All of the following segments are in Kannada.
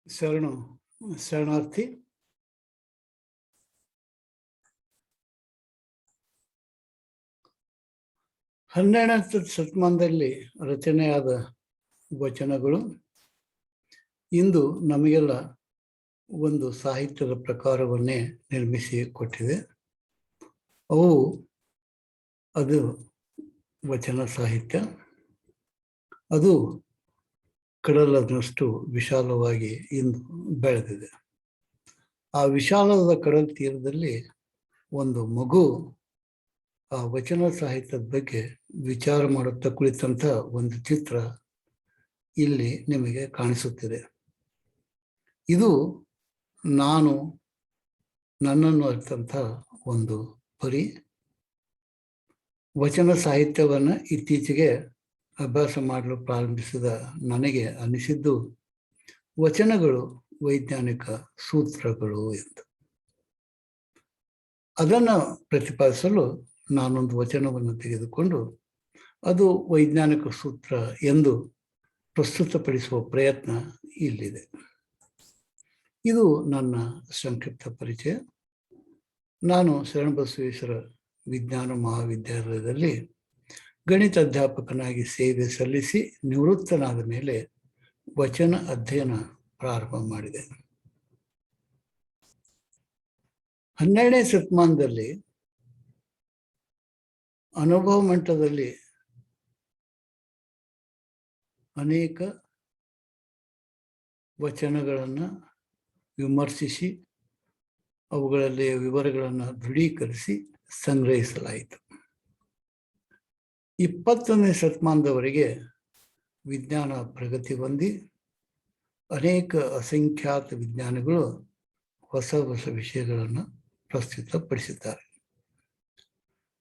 ಶರಣು ಶರಣಾರ್ಥಿ. ಹನ್ನೆರಡನೇ ಶತಮಾನದಲ್ಲಿ ರಚನೆಯಾದ ವಚನಗಳು ಇಂದು ನಮಗೆಲ್ಲ ಒಂದು ಸಾಹಿತ್ಯದ ಪ್ರಕಾರವನ್ನೇ ನಿರ್ಮಿಸಿ ಕೊಟ್ಟಿದೆ. ಅದು ವಚನ ಸಾಹಿತ್ಯ. ಅದು ಕಡಲದಷ್ಟು ವಿಶಾಲವಾಗಿ ಇಂದು ಬೆಳೆದಿದೆ. ಆ ವಿಶಾಲದ ಕಡಲ ತೀರದಲ್ಲಿ ಒಂದು ಮಗು ಆ ವಚನ ಸಾಹಿತ್ಯದ ಬಗ್ಗೆ ವಿಚಾರ ಮಾಡುತ್ತಾ ಕುಳಿತಂಥ ಒಂದು ಚಿತ್ರ ಇಲ್ಲಿ ನಿಮಗೆ ಕಾಣಿಸುತ್ತಿದೆ. ಇದು ನನ್ನನ್ನು ಅರಿತಂಥ ಒಂದು ಪರಿ. ವಚನ ಸಾಹಿತ್ಯವನ್ನು ಇತ್ತೀಚೆಗೆ ಅಭ್ಯಾಸ ಮಾಡಲು ಪ್ರಾರಂಭಿಸಿದ ನನಗೆ ಅನಿಸಿದ್ದು ವಚನಗಳು ವೈಜ್ಞಾನಿಕ ಸೂತ್ರಗಳು ಎಂದು. ಅದನ್ನು ಪ್ರತಿಪಾದಿಸಲು ನಾನೊಂದು ವಚನವನ್ನು ತೆಗೆದುಕೊಂಡು ಅದು ವೈಜ್ಞಾನಿಕ ಸೂತ್ರ ಎಂದು ಪ್ರಸ್ತುತಪಡಿಸುವ ಪ್ರಯತ್ನ ಇಲ್ಲಿದೆ. ಇದು ನನ್ನ ಸಂಕ್ಷಿಪ್ತ ಪರಿಚಯ. ನಾನು ಶರಣಬಸವೇಶ್ವರ ವಿಜ್ಞಾನ ಮಹಾವಿದ್ಯಾಲಯದಲ್ಲಿ ಗಣಿತ ಅಧ್ಯಾಪಕನಾಗಿ ಸೇವೆ ಸಲ್ಲಿಸಿ ನಿವೃತ್ತನಾದ ಮೇಲೆ ವಚನ ಅಧ್ಯಯನ ಪ್ರಾರಂಭ ಮಾಡಿದೆ. 12ನೇ ಶತಮಾನದಲ್ಲಿ ಅನುಭವ ಮಟ್ಟದಲ್ಲಿ ಅನೇಕ ವಚನಗಳನ್ನು ವಿಮರ್ಶಿಸಿ ಅವುಗಳಲ್ಲಿ ವಿವರಗಳನ್ನು ದೃಢೀಕರಿಸಿ ಸಂಗ್ರಹಿಸಲಾಯಿತು. 20ನೇ ಶತಮಾನದವರೆಗೆ ವಿಜ್ಞಾನ ಪ್ರಗತಿ ಹೊಂದಿ ಅನೇಕ ಅಸಂಖ್ಯಾತ ವಿಜ್ಞಾನಿಗಳು ಹೊಸ ಹೊಸ ವಿಷಯಗಳನ್ನು ಪ್ರಸ್ತುತಪಡಿಸಿದ್ದಾರೆ.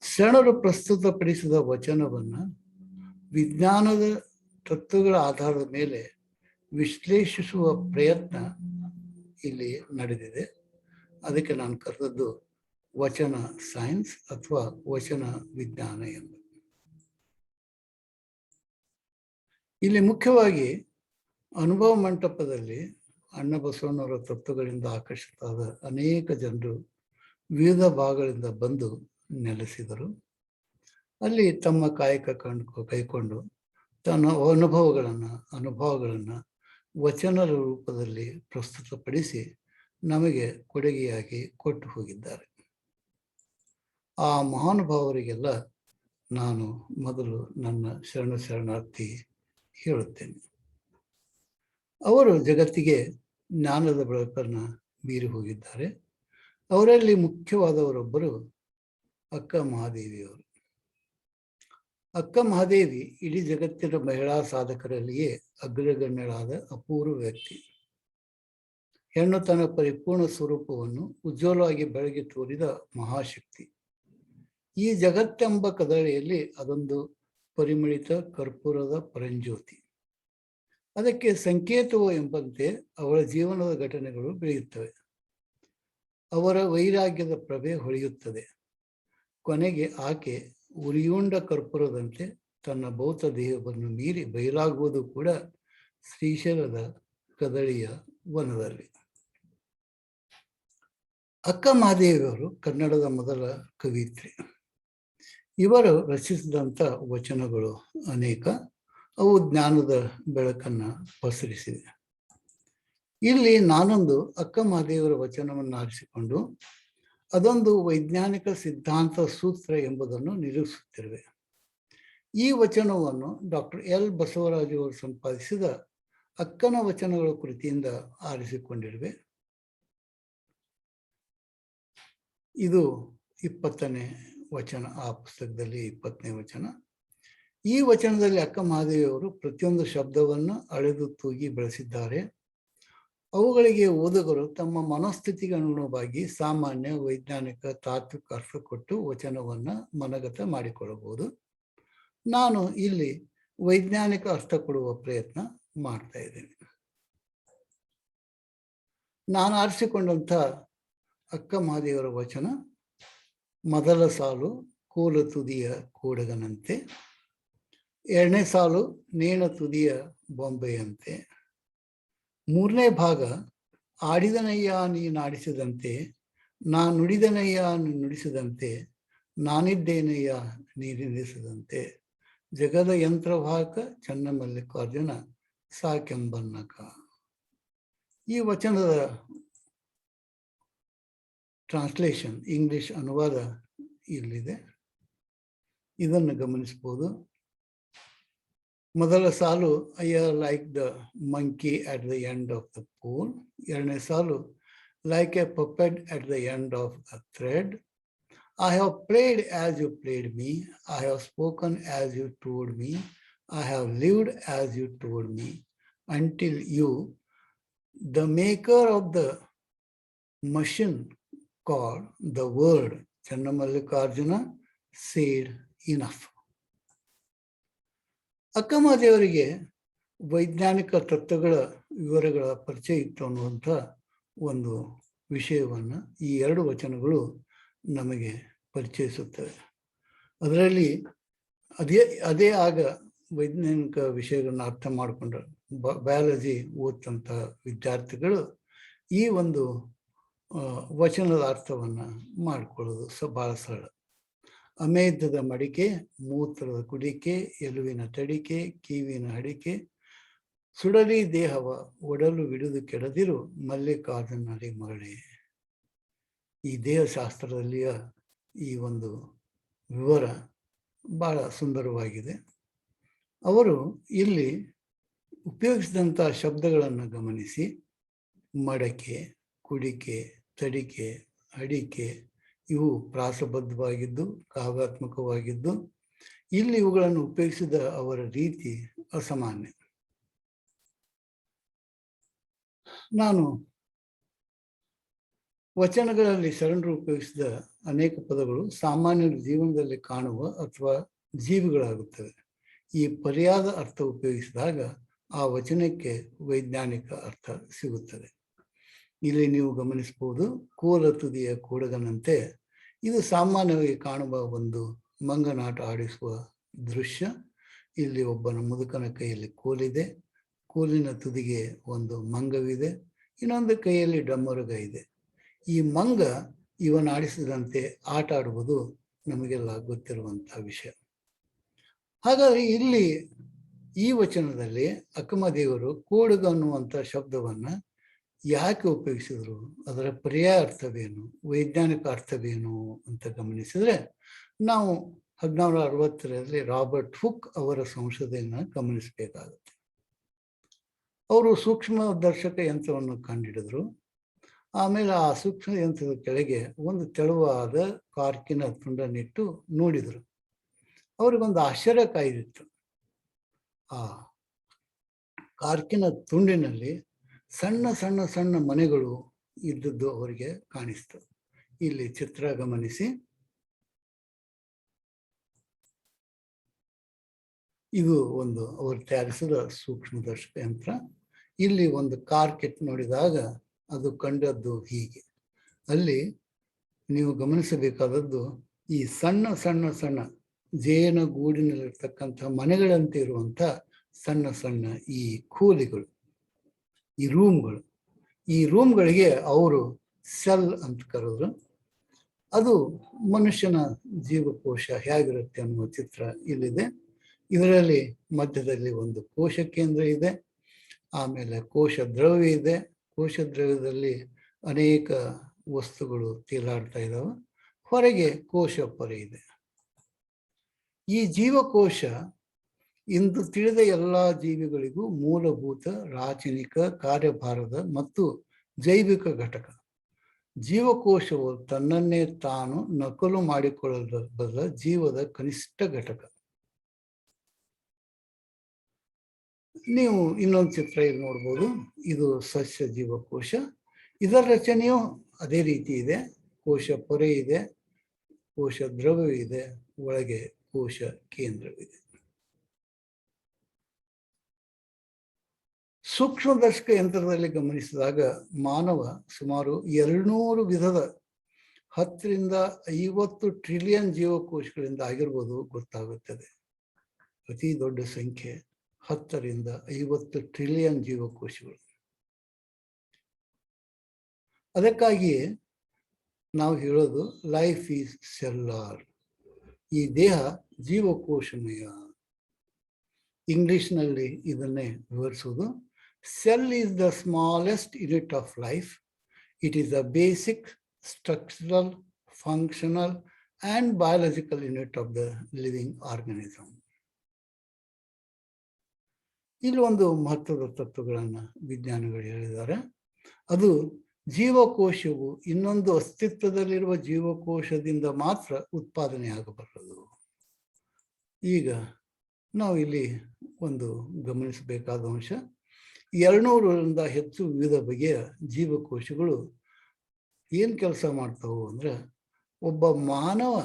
ಶರಣರು ಪ್ರಸ್ತುತಪಡಿಸಿದ ವಚನವನ್ನು ವಿಜ್ಞಾನದ ತತ್ವಗಳ ಆಧಾರದ ಮೇಲೆ ವಿಶ್ಲೇಷಿಸುವ ಪ್ರಯತ್ನ ಇಲ್ಲಿ ನಡೆದಿದೆ. ಅದಕ್ಕೆ ನಾನು ಕರೆದದ್ದು ವಚನ ಸೈನ್ಸ್ ಅಥವಾ ವಚನ ವಿಜ್ಞಾನ ಎಂದು. ಇಲ್ಲಿ ಮುಖ್ಯವಾಗಿ ಅನುಭವ ಮಂಟಪದಲ್ಲಿ ಅಣ್ಣ ಬಸವಣ್ಣವರ ತತ್ವಗಳಿಂದ ಆಕರ್ಷಿತರಾದ ಅನೇಕ ಜನರು ವಿವಿಧ ಭಾಗಗಳಿಂದ ಬಂದು ನೆಲೆಸಿದರು. ಅಲ್ಲಿ ತಮ್ಮ ಕಾಯಕ ಕೈಕೊಂಡು ತನ್ನ ಅನುಭವಗಳನ್ನು ವಚನದ ರೂಪದಲ್ಲಿ ಪ್ರಸ್ತುತಪಡಿಸಿ ನಮಗೆ ಕೊಡುಗೆಯಾಗಿ ಕೊಟ್ಟು ಹೋಗಿದ್ದಾರೆ. ಆ ಮಹಾನುಭಾವರಿಗೆಲ್ಲ ನಾನು ಮೊದಲು ನನ್ನ ಶರಣಾರ್ಥಿ ಹೇಳುತ್ತೇನೆ. ಅವರು ಜಗತ್ತಿಗೆ ಜ್ಞಾನದ ಬೆಳಕನ್ನು ಬೀರಿ ಹೋಗಿದ್ದಾರೆ. ಅವರಲ್ಲಿ ಮುಖ್ಯವಾದವರೊಬ್ಬರು ಅಕ್ಕ ಮಹಾದೇವಿಯವರು. ಅಕ್ಕ ಮಹಾದೇವಿ ಇಡೀ ಜಗತ್ತಿನ ಮಹಿಳಾ ಸಾಧಕರಲ್ಲಿಯೇ ಅಗ್ರಗಣ್ಯರಾದ ಅಪೂರ್ವ ವ್ಯಕ್ತಿ. ಹೆಣ್ಣು ತನ್ನ ಪರಿಪೂರ್ಣ ಸ್ವರೂಪವನ್ನು ಉಜ್ವಲವಾಗಿ ಬೆಳಗಿ ತೋರಿದ ಮಹಾಶಕ್ತಿ. ಈ ಜಗತ್ತೆಂಬ ಕದಳೆಯಲ್ಲಿ ಅದೊಂದು ಪರಿಮಳಿತ ಕರ್ಪೂರದ ಪರಂಜ್ಯೋತಿ. ಅದಕ್ಕೆ ಸಂಕೇತವೋ ಎಂಬಂತೆ ಅವಳ ಜೀವನದ ಘಟನೆಗಳು ಬೆಳೆಯುತ್ತವೆ. ಅವರ ವೈರಾಗ್ಯದ ಪ್ರಭೆ ಹೊಳೆಯುತ್ತದೆ. ಕೊನೆಗೆ ಆಕೆ ಉರಿಯುಂಡ ಕರ್ಪೂರದಂತೆ ತನ್ನ ಭೌತ ದೇಹವನ್ನು ಮೀರಿ ಬಯಲಾಗುವುದು ಕೂಡ ಶ್ರೀಶೈಲದ ಕದಳಿಯ ವನದಲ್ಲಿ. ಅಕ್ಕ ಮಹಾದೇವಿಯವರು ಕನ್ನಡದ ಮೊದಲ ಕವಿತ್ರಿ. ಇವರು ರಚಿಸಿದಂಥ ವಚನಗಳು ಅನೇಕ. ಅವು ಜ್ಞಾನದ ಬೆಳಕನ್ನು ಪಸರಿಸಿವೆ. ಇಲ್ಲಿ ನಾನೊಂದು ಅಕ್ಕ ಮಹಾದೇವರ ವಚನವನ್ನು ಆರಿಸಿಕೊಂಡು ಅದೊಂದು ವೈಜ್ಞಾನಿಕ ಸಿದ್ಧಾಂತ ಸೂತ್ರ ಎಂಬುದನ್ನು ನಿರೂಪಿಸುತ್ತಿರುವೆ. ಈ ವಚನವನ್ನು ಡಾಕ್ಟರ್ ಎಲ್ ಬಸವರಾಜು ಅವರು ಸಂಪಾದಿಸಿದ ಅಕ್ಕನ ವಚನಗಳ ಕೃತಿಯಿಂದ ಆರಿಸಿಕೊಂಡಿರುವೆ. ಇದು 20ನೇ ವಚನ. ಆ ಪುಸ್ತಕದಲ್ಲಿ 20ನೇ ವಚನ. ಈ ವಚನದಲ್ಲಿ ಅಕ್ಕ ಮಹಾದೇವಿಯವರು ಪ್ರತಿಯೊಂದು ಶಬ್ದವನ್ನು ಅಳೆದು ತೂಗಿ ಬೆಳೆಸಿದ್ದಾರೆ. ಅವುಗಳಿಗೆ ಓದುಗರು ತಮ್ಮ ಮನಸ್ಥಿತಿಗೆ ಅನುಗುಣವಾಗಿ ಸಾಮಾನ್ಯ, ವೈಜ್ಞಾನಿಕ, ತಾತ್ವಿಕ ಅರ್ಥ ಕೊಟ್ಟು ವಚನವನ್ನು ಮನಗತ ಮಾಡಿಕೊಳ್ಳಬಹುದು. ನಾನು ಇಲ್ಲಿ ವೈಜ್ಞಾನಿಕ ಅರ್ಥ ಕೊಡುವ ಪ್ರಯತ್ನ ಮಾಡ್ತಾ ಇದ್ದೇನೆ. ನಾನು ಆರಿಸಿಕೊಂಡಂಥ ಅಕ್ಕ ಮಹಾದೇವರ ವಚನ ಮೊದಲ ಸಾಲು ಕೋಲ ತುದಿಯ ಕೂಡಗನಂತೆ, ಎರಡನೇ ಸಾಲು ನೇಣ ತುದಿಯ ಬೊಂಬೆಯಂತೆ, ಮೂರನೇ ಭಾಗ, ಆಡಿದನಯ್ಯ ನೀನಾಡಿಸಿದಂತೆ, ನುಡಿದನಯ್ಯ ನುಡಿಸಿದಂತೆ, ನಾನಿದ್ದೇನಯ್ಯ ನೀರಿನಿಸಿದಂತೆ, ಜಗದ ಯಂತ್ರವಾಹಕ ಚನ್ನಮಲ್ಲಿಕಾರ್ಜುನ ಸಾಕೆಂಬನ್ನಕ. ಈ ವಚನದ ಟ್ರಾನ್ಸ್ಲೇಷನ್, ಇಂಗ್ಲಿಷ್ ಅನುವಾದ ಇಲ್ಲಿದೆ, ಇದನ್ನು ಗಮನಿಸಬಹುದು. ಮೊದಲ ಸಾಲು, I like the monkey at the end of the pole. ಎರಡನೇ ಸಾಲು, like a puppet at the end of the thread. I have played as you played me. I have spoken as you told me. I have lived as you told me. Until you, the maker of the machine called the word, Channamallikarjuna, said enough. ಅಕ್ಕಮಹಾದೇವರಿಗೆ ವೈಜ್ಞಾನಿಕ ತತ್ವಗಳ ವಿವರಗಳ ಪರಿಚಯ ಇತ್ತು ಅನ್ನುವಂಥ ಒಂದು ವಿಷಯವನ್ನು ಈ ಎರಡು ವಚನಗಳು ನಮಗೆ ಪರಿಚಯಿಸುತ್ತವೆ. ಅದರಲ್ಲಿ ಅದೇ ಆಗ ವೈಜ್ಞಾನಿಕ ವಿಷಯಗಳನ್ನ ಅರ್ಥ ಮಾಡಿಕೊಂಡ್ರೆ ಬಯಾಲಜಿ ಓದ್ತಂಥ ವಿದ್ಯಾರ್ಥಿಗಳು ಈ ಒಂದು ವಚನದ ಅರ್ಥವನ್ನು ಮಾಡಿಕೊಳ್ಳೋದು ಬಹಳ ಸರಳ. ಅಮೇಧದ ಮಡಿಕೆ, ಮೂತ್ರದ ಕುಡಿಕೆ, ಎಲುವಿನ ತಡಿಕೆ, ಕಿವಿನ ಅಡಿಕೆ, ಸುಡಲಿ ದೇಹವ ಒಡಲು ಹಿಡಿದು ಕೆಡದಿರು ಮಲ್ಲಿಕಾರ್ಜುನರಿ ಮಗಳೇ. ಈ ದೇಹಶಾಸ್ತ್ರದಲ್ಲಿಯ ಈ ಒಂದು ವಿವರ ಬಹಳ ಸುಂದರವಾಗಿದೆ. ಅವರು ಇಲ್ಲಿ ಉಪಯೋಗಿಸಿದಂಥ ಶಬ್ದಗಳನ್ನು ಗಮನಿಸಿ, ಮಡಕೆ, ಕುಡಿಕೆ, ತಡಿಕೆ, ಅಡಿಕೆ ಇವು ಪ್ರಾಸಬದ್ಧವಾಗಿದ್ದು ಕಾವ್ಯಾತ್ಮಕವಾಗಿದ್ದು, ಇಲ್ಲಿ ಇವುಗಳನ್ನು ಉಪಯೋಗಿಸಿದ ಅವರ ರೀತಿ ಅಸಾಮಾನ್ಯ. ನಾನು ವಚನಗಳಲ್ಲಿ ಶರಣರು ಉಪಯೋಗಿಸಿದ ಅನೇಕ ಪದಗಳು ಸಾಮಾನ್ಯರ ಜೀವನದಲ್ಲಿ ಕಾಣುವ ಅಥವಾ ಜೀವಿಗಳಾಗುತ್ತವೆ. ಈ ಪರ್ಯಾದ ಅರ್ಥ ಉಪಯೋಗಿಸಿದಾಗ ಆ ವಚನಕ್ಕೆ ವೈಜ್ಞಾನಿಕ ಅರ್ಥ ಸಿಗುತ್ತದೆ. ಇಲ್ಲಿ ನೀವು ಗಮನಿಸಬಹುದು, ಕೋಲ ತುದಿಯ ಕೂಡಗನಂತೆ. ಇದು ಸಾಮಾನ್ಯವಾಗಿ ಕಾಣುವ ಒಂದು ಮಂಗನಾಟ ಆಡಿಸುವ ದೃಶ್ಯ. ಇಲ್ಲಿ ಒಬ್ಬನ ಮುದುಕನ ಕೈಯಲ್ಲಿ ಕೋಲಿದೆ, ಕೋಲಿನ ತುದಿಗೆ ಒಂದು ಮಂಗವಿದೆ, ಇನ್ನೊಂದು ಕೈಯಲ್ಲಿ ಡಮ್ಮರುಗ ಇದೆ. ಈ ಮಂಗ ಇವನ ಆಡಿಸಿದಂತೆ ಆಟ ಆಡುವುದು ನಮಗೆಲ್ಲ ಗೊತ್ತಿರುವಂತಹ ವಿಷಯ. ಹಾಗಾದ್ರೆ ಇಲ್ಲಿ ಈ ವಚನದಲ್ಲಿ ಅಕ್ಕಮಹಾದೇವರು ಕೂಡುಗ ಅನ್ನುವಂಥ ಶಬ್ದವನ್ನ ಯಾಕೆ ಉಪಯೋಗಿಸಿದ್ರು, ಅದರ ಪರ್ಯಾಯ ಅರ್ಥವೇನು, ವೈಜ್ಞಾನಿಕ ಅರ್ಥವೇನು ಅಂತ ಗಮನಿಸಿದ್ರೆ ನಾವು 1760ರಲ್ಲಿ ರಾಬರ್ಟ್ ಹುಕ್ ಅವರ ಸಂಶೋಧನೆಯನ್ನು ಗಮನಿಸಬೇಕಾಗುತ್ತೆ. ಅವರು ಸೂಕ್ಷ್ಮ ದರ್ಶಕ ಯಂತ್ರವನ್ನು ಕಂಡುಹಿಡಿದ್ರು. ಆಮೇಲೆ ಆ ಸೂಕ್ಷ್ಮ ಯಂತ್ರದ ಕೆಳಗೆ ಒಂದು ತೆಳುವಾದ ಕಾರ್ಕಿನ ತುಂಡನ್ನಿಟ್ಟು ನೋಡಿದರು. ಅವ್ರಿಗೊಂದು ಆಶ್ಚರ್ಯ ಕಾಯ್ದಿತ್ತು. ಆ ಕಾರ್ಕಿನ ತುಂಡಿನಲ್ಲಿ ಸಣ್ಣ ಸಣ್ಣ ಸಣ್ಣ ಮನೆಗಳು ಇದ್ದದ್ದು ಅವರಿಗೆ ಕಾಣಿಸ್ತು. ಇಲ್ಲಿ ಚಿತ್ರ ಗಮನಿಸಿ. ಇದು ಒಂದು ಅವರು ತಯಾರಿಸಿದ ಸೂಕ್ಷ್ಮದರ್ಶಕ ಯಂತ್ರ. ಇಲ್ಲಿ ಒಂದು ಕಾರ್ಕೆಟ್ ನೋಡಿದಾಗ ಅದು ಕಂಡದ್ದು ಹೀಗೆ. ಅಲ್ಲಿ ನೀವು ಗಮನಿಸಬೇಕಾದದ್ದು ಈ ಸಣ್ಣ ಸಣ್ಣ ಸಣ್ಣ ಜೇನ ಗೂಡಿನಲ್ಲಿರ್ತಕ್ಕಂಥ ಮನೆಗಳಂತೆ ಇರುವಂಥ ಸಣ್ಣ ಸಣ್ಣ ಈ ಖೂಲಿಗಳು, ಈ ರೂಮ್ಗಳು. ಈ ರೂಮ್ಗಳಿಗೆ ಅವರು ಸೆಲ್ ಅಂತ ಕರೆದ್ರು. ಅದು ಮನುಷ್ಯನ ಜೀವಕೋಶ ಹೇಗಿರುತ್ತೆ ಅನ್ನುವ ಚಿತ್ರ ಇಲ್ಲಿದೆ. ಇದರಲ್ಲಿ ಮಧ್ಯದಲ್ಲಿ ಒಂದು ಕೋಶ ಕೇಂದ್ರ ಇದೆ, ಆಮೇಲೆ ಕೋಶ ದ್ರವ್ಯ ಇದೆ. ಕೋಶ ದ್ರವ್ಯದಲ್ಲಿ ಅನೇಕ ವಸ್ತುಗಳು ತೇಲಾಡ್ತಾ ಇದ್ದಾವೆ. ಹೊರಗೆ ಕೋಶ ಪೊರೆ ಇದೆ. ಈ ಜೀವಕೋಶ ಇಂದು ತಿಳಿದ ಎಲ್ಲ ಜೀವಿಗಳಿಗೂ ಮೂಲಭೂತ ರಾಚನಿಕ ಕಾರ್ಯಭಾರದ ಮತ್ತು ಜೈವಿಕ ಘಟಕ. ಜೀವಕೋಶವು ತನ್ನನ್ನೇ ತಾನು ನಕಲು ಮಾಡಿಕೊಳ್ಳಬಲ್ಲ ಜೀವದ ಕನಿಷ್ಠ ಘಟಕ. ನೀವು ಇನ್ನೊಂದು ಚಿತ್ರ ಇಲ್ಲಿ ನೋಡ್ಬೋದು. ಇದು ಸಸ್ಯ ಜೀವಕೋಶ. ಇದರ ರಚನೆಯು ಅದೇ ರೀತಿ ಇದೆ. ಕೋಶ ಪೊರೆ ಇದೆ, ಕೋಶ ದ್ರವ್ಯ ಇದೆ, ಒಳಗೆ ಕೋಶ ಕೇಂದ್ರವಿದೆ. ಸೂಕ್ಷ್ಮದರ್ಶಕ ಯಂತ್ರದಲ್ಲಿ ಗಮನಿಸಿದಾಗ ಮಾನವ ಸುಮಾರು 200 ವಿಧದ 10 ರಿಂದ 50 ಟ್ರಿಲಿಯನ್ ಜೀವಕೋಶಗಳಿಂದ ಆಗಿರ್ಬೋದು ಗೊತ್ತಾಗುತ್ತದೆ. ಅತಿ ದೊಡ್ಡ ಸಂಖ್ಯೆ 10 ರಿಂದ 50 ಟ್ರಿಲಿಯನ್ ಜೀವಕೋಶಗಳು. ಅದಕ್ಕಾಗಿಯೇ ನಾವು ಹೇಳೋದು ಲೈಫ್ ಈಸ್ ಸೆಲ್ಲಾರ್. ಈ ದೇಹ ಜೀವಕೋಶಮಯ. ಇಂಗ್ಲಿಷ್ನಲ್ಲಿ ಇದನ್ನೇ ವಿವರಿಸುವುದು, cell is the smallest unit of life. It is the basic structural, functional and biological unit of the living organism. ಇಲ್ಲಿ ಒಂದು ಮಹತ್ವದ ತತ್ವಗಳನ್ನು ವಿಜ್ಞಾನಿಗಳು ಹೇಳಿದ್ದಾರೆ. ಅದು ಜೀವಕೋಶವು ಇನ್ನೊಂದು ಅಸ್ತಿತ್ವದಲ್ಲಿರುವ ಜೀವಕೋಶದಿಂದ ಮಾತ್ರ ಉತ್ಪಾದನೆಯಾಗಬಲ್ಲದು. ಈಗ ನಾವು ಇಲ್ಲಿ ಒಂದು ಗಮನಿಸಬೇಕಾದ ಅಂಶ, 200ರಿಂದ ಹೆಚ್ಚು ವಿವಿಧ ಬಗೆಯ ಜೀವಕೋಶಗಳು ಏನು ಕೆಲಸ ಮಾಡ್ತಾವು ಅಂದ್ರೆ, ಒಬ್ಬ ಮಾನವ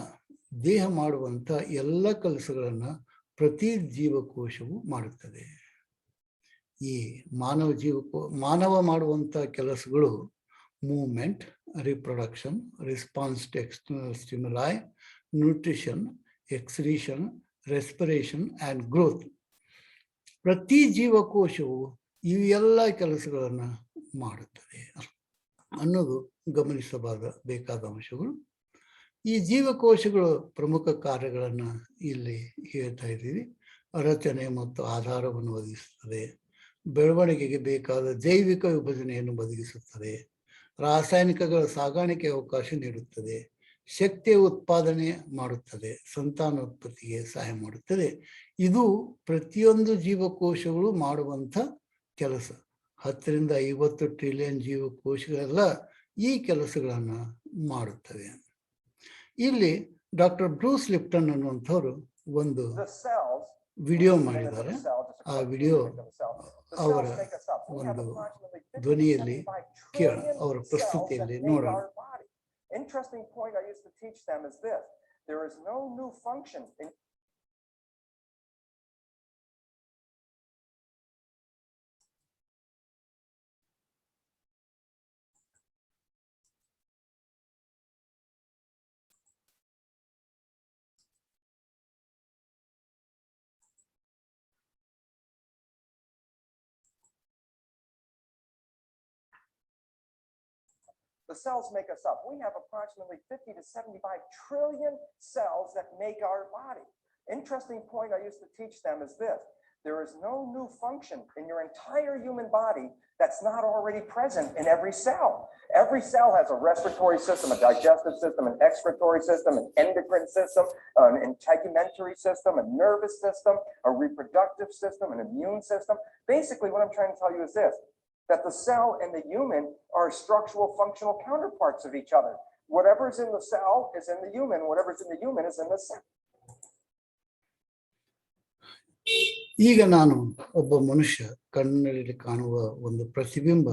ದೇಹ ಮಾಡುವಂಥ ಎಲ್ಲ ಕೆಲಸಗಳನ್ನು ಪ್ರತಿ ಜೀವಕೋಶವು ಮಾಡುತ್ತದೆ. ಈ ಮಾನವ ಮಾಡುವಂಥ ಕೆಲಸಗಳು movement, reproduction, response to external stimuli, nutrition, excretion, respiration and growth. ಪ್ರತಿ ಜೀವಕೋಶವು ಇವೆಲ್ಲ ಕೆಲಸಗಳನ್ನು ಮಾಡುತ್ತದೆ ಅನ್ನೋದು ಗಮನಿಸಬೇಕಾದ ಅಂಶಗಳು. ಈ ಜೀವಕೋಶಗಳ ಪ್ರಮುಖ ಕಾರ್ಯಗಳನ್ನು ಇಲ್ಲಿ ಹೇಳ್ತಾ ಇದ್ದೀವಿ. ರಚನೆ ಮತ್ತು ಆಧಾರವನ್ನು ಒದಗಿಸುತ್ತದೆ, ಬೆಳವಣಿಗೆಗೆ ಬೇಕಾದ ಜೈವಿಕ ವಿಭಜನೆಯನ್ನು ಒದಗಿಸುತ್ತದೆ, ರಾಸಾಯನಿಕಗಳ ಸಾಗಾಣಿಕೆ ಅವಕಾಶ ನೀಡುತ್ತದೆ, ಶಕ್ತಿಯ ಉತ್ಪಾದನೆ ಮಾಡುತ್ತದೆ, ಸಂತಾನೋತ್ಪತ್ತಿಗೆ ಸಹಾಯ ಮಾಡುತ್ತದೆ. ಇದು ಪ್ರತಿಯೊಂದು ಜೀವಕೋಶಗಳು ಮಾಡುವಂಥ ಕೆಲಸ. 10ರಿಂದ 50 ಟ್ರಿಲಿಯನ್ ಜೀವಕೋಶಗಳೆಲ್ಲ ಈ ಕೆಲಸಗಳನ್ನು ಮಾಡುತ್ತವೆ. ಇಲ್ಲಿ ಡಾಕ್ಟರ್ ಬ್ರೂಸ್ ಲಿಪ್ಟನ್ ಅನ್ನುವಂಥವ್ರು ಒಂದು ವಿಡಿಯೋ ಮಾಡಿದ್ದಾರೆ. ಆ ವಿಡಿಯೋ ಅವರ ಒಂದು ಧ್ವನಿಯಲ್ಲಿ ಅವರ ಪ್ರಸ್ತುತಿಯಲ್ಲಿ ನೋಡೋಣ. Interesting point I used to teach them is this: there is no new function in the cells make us up. We have approximately 50 to 75 trillion cells that make our body. Interesting point I used to teach them is this: there is no new function in your entire human body that's not already present in every cell. Every cell has a respiratory system, a digestive system, an excretory system, an endocrine system, an integumentary system, a nervous system, a reproductive system, an immune system. Basically, what I'm trying to tell you is this: that the cell and the human are structural, functional counterparts of each other. Whatever is in the cell is in the human. Whatever is in the human is in the cell. ಈಗ ನಾನು ಒಬ್ಬ ಮನುಷ್ಯ ಕಣ್ಣಿನಲ್ಲಿ ಕಾಣುವ ಒಂದು ಪ್ರತಿಬಿಂಬ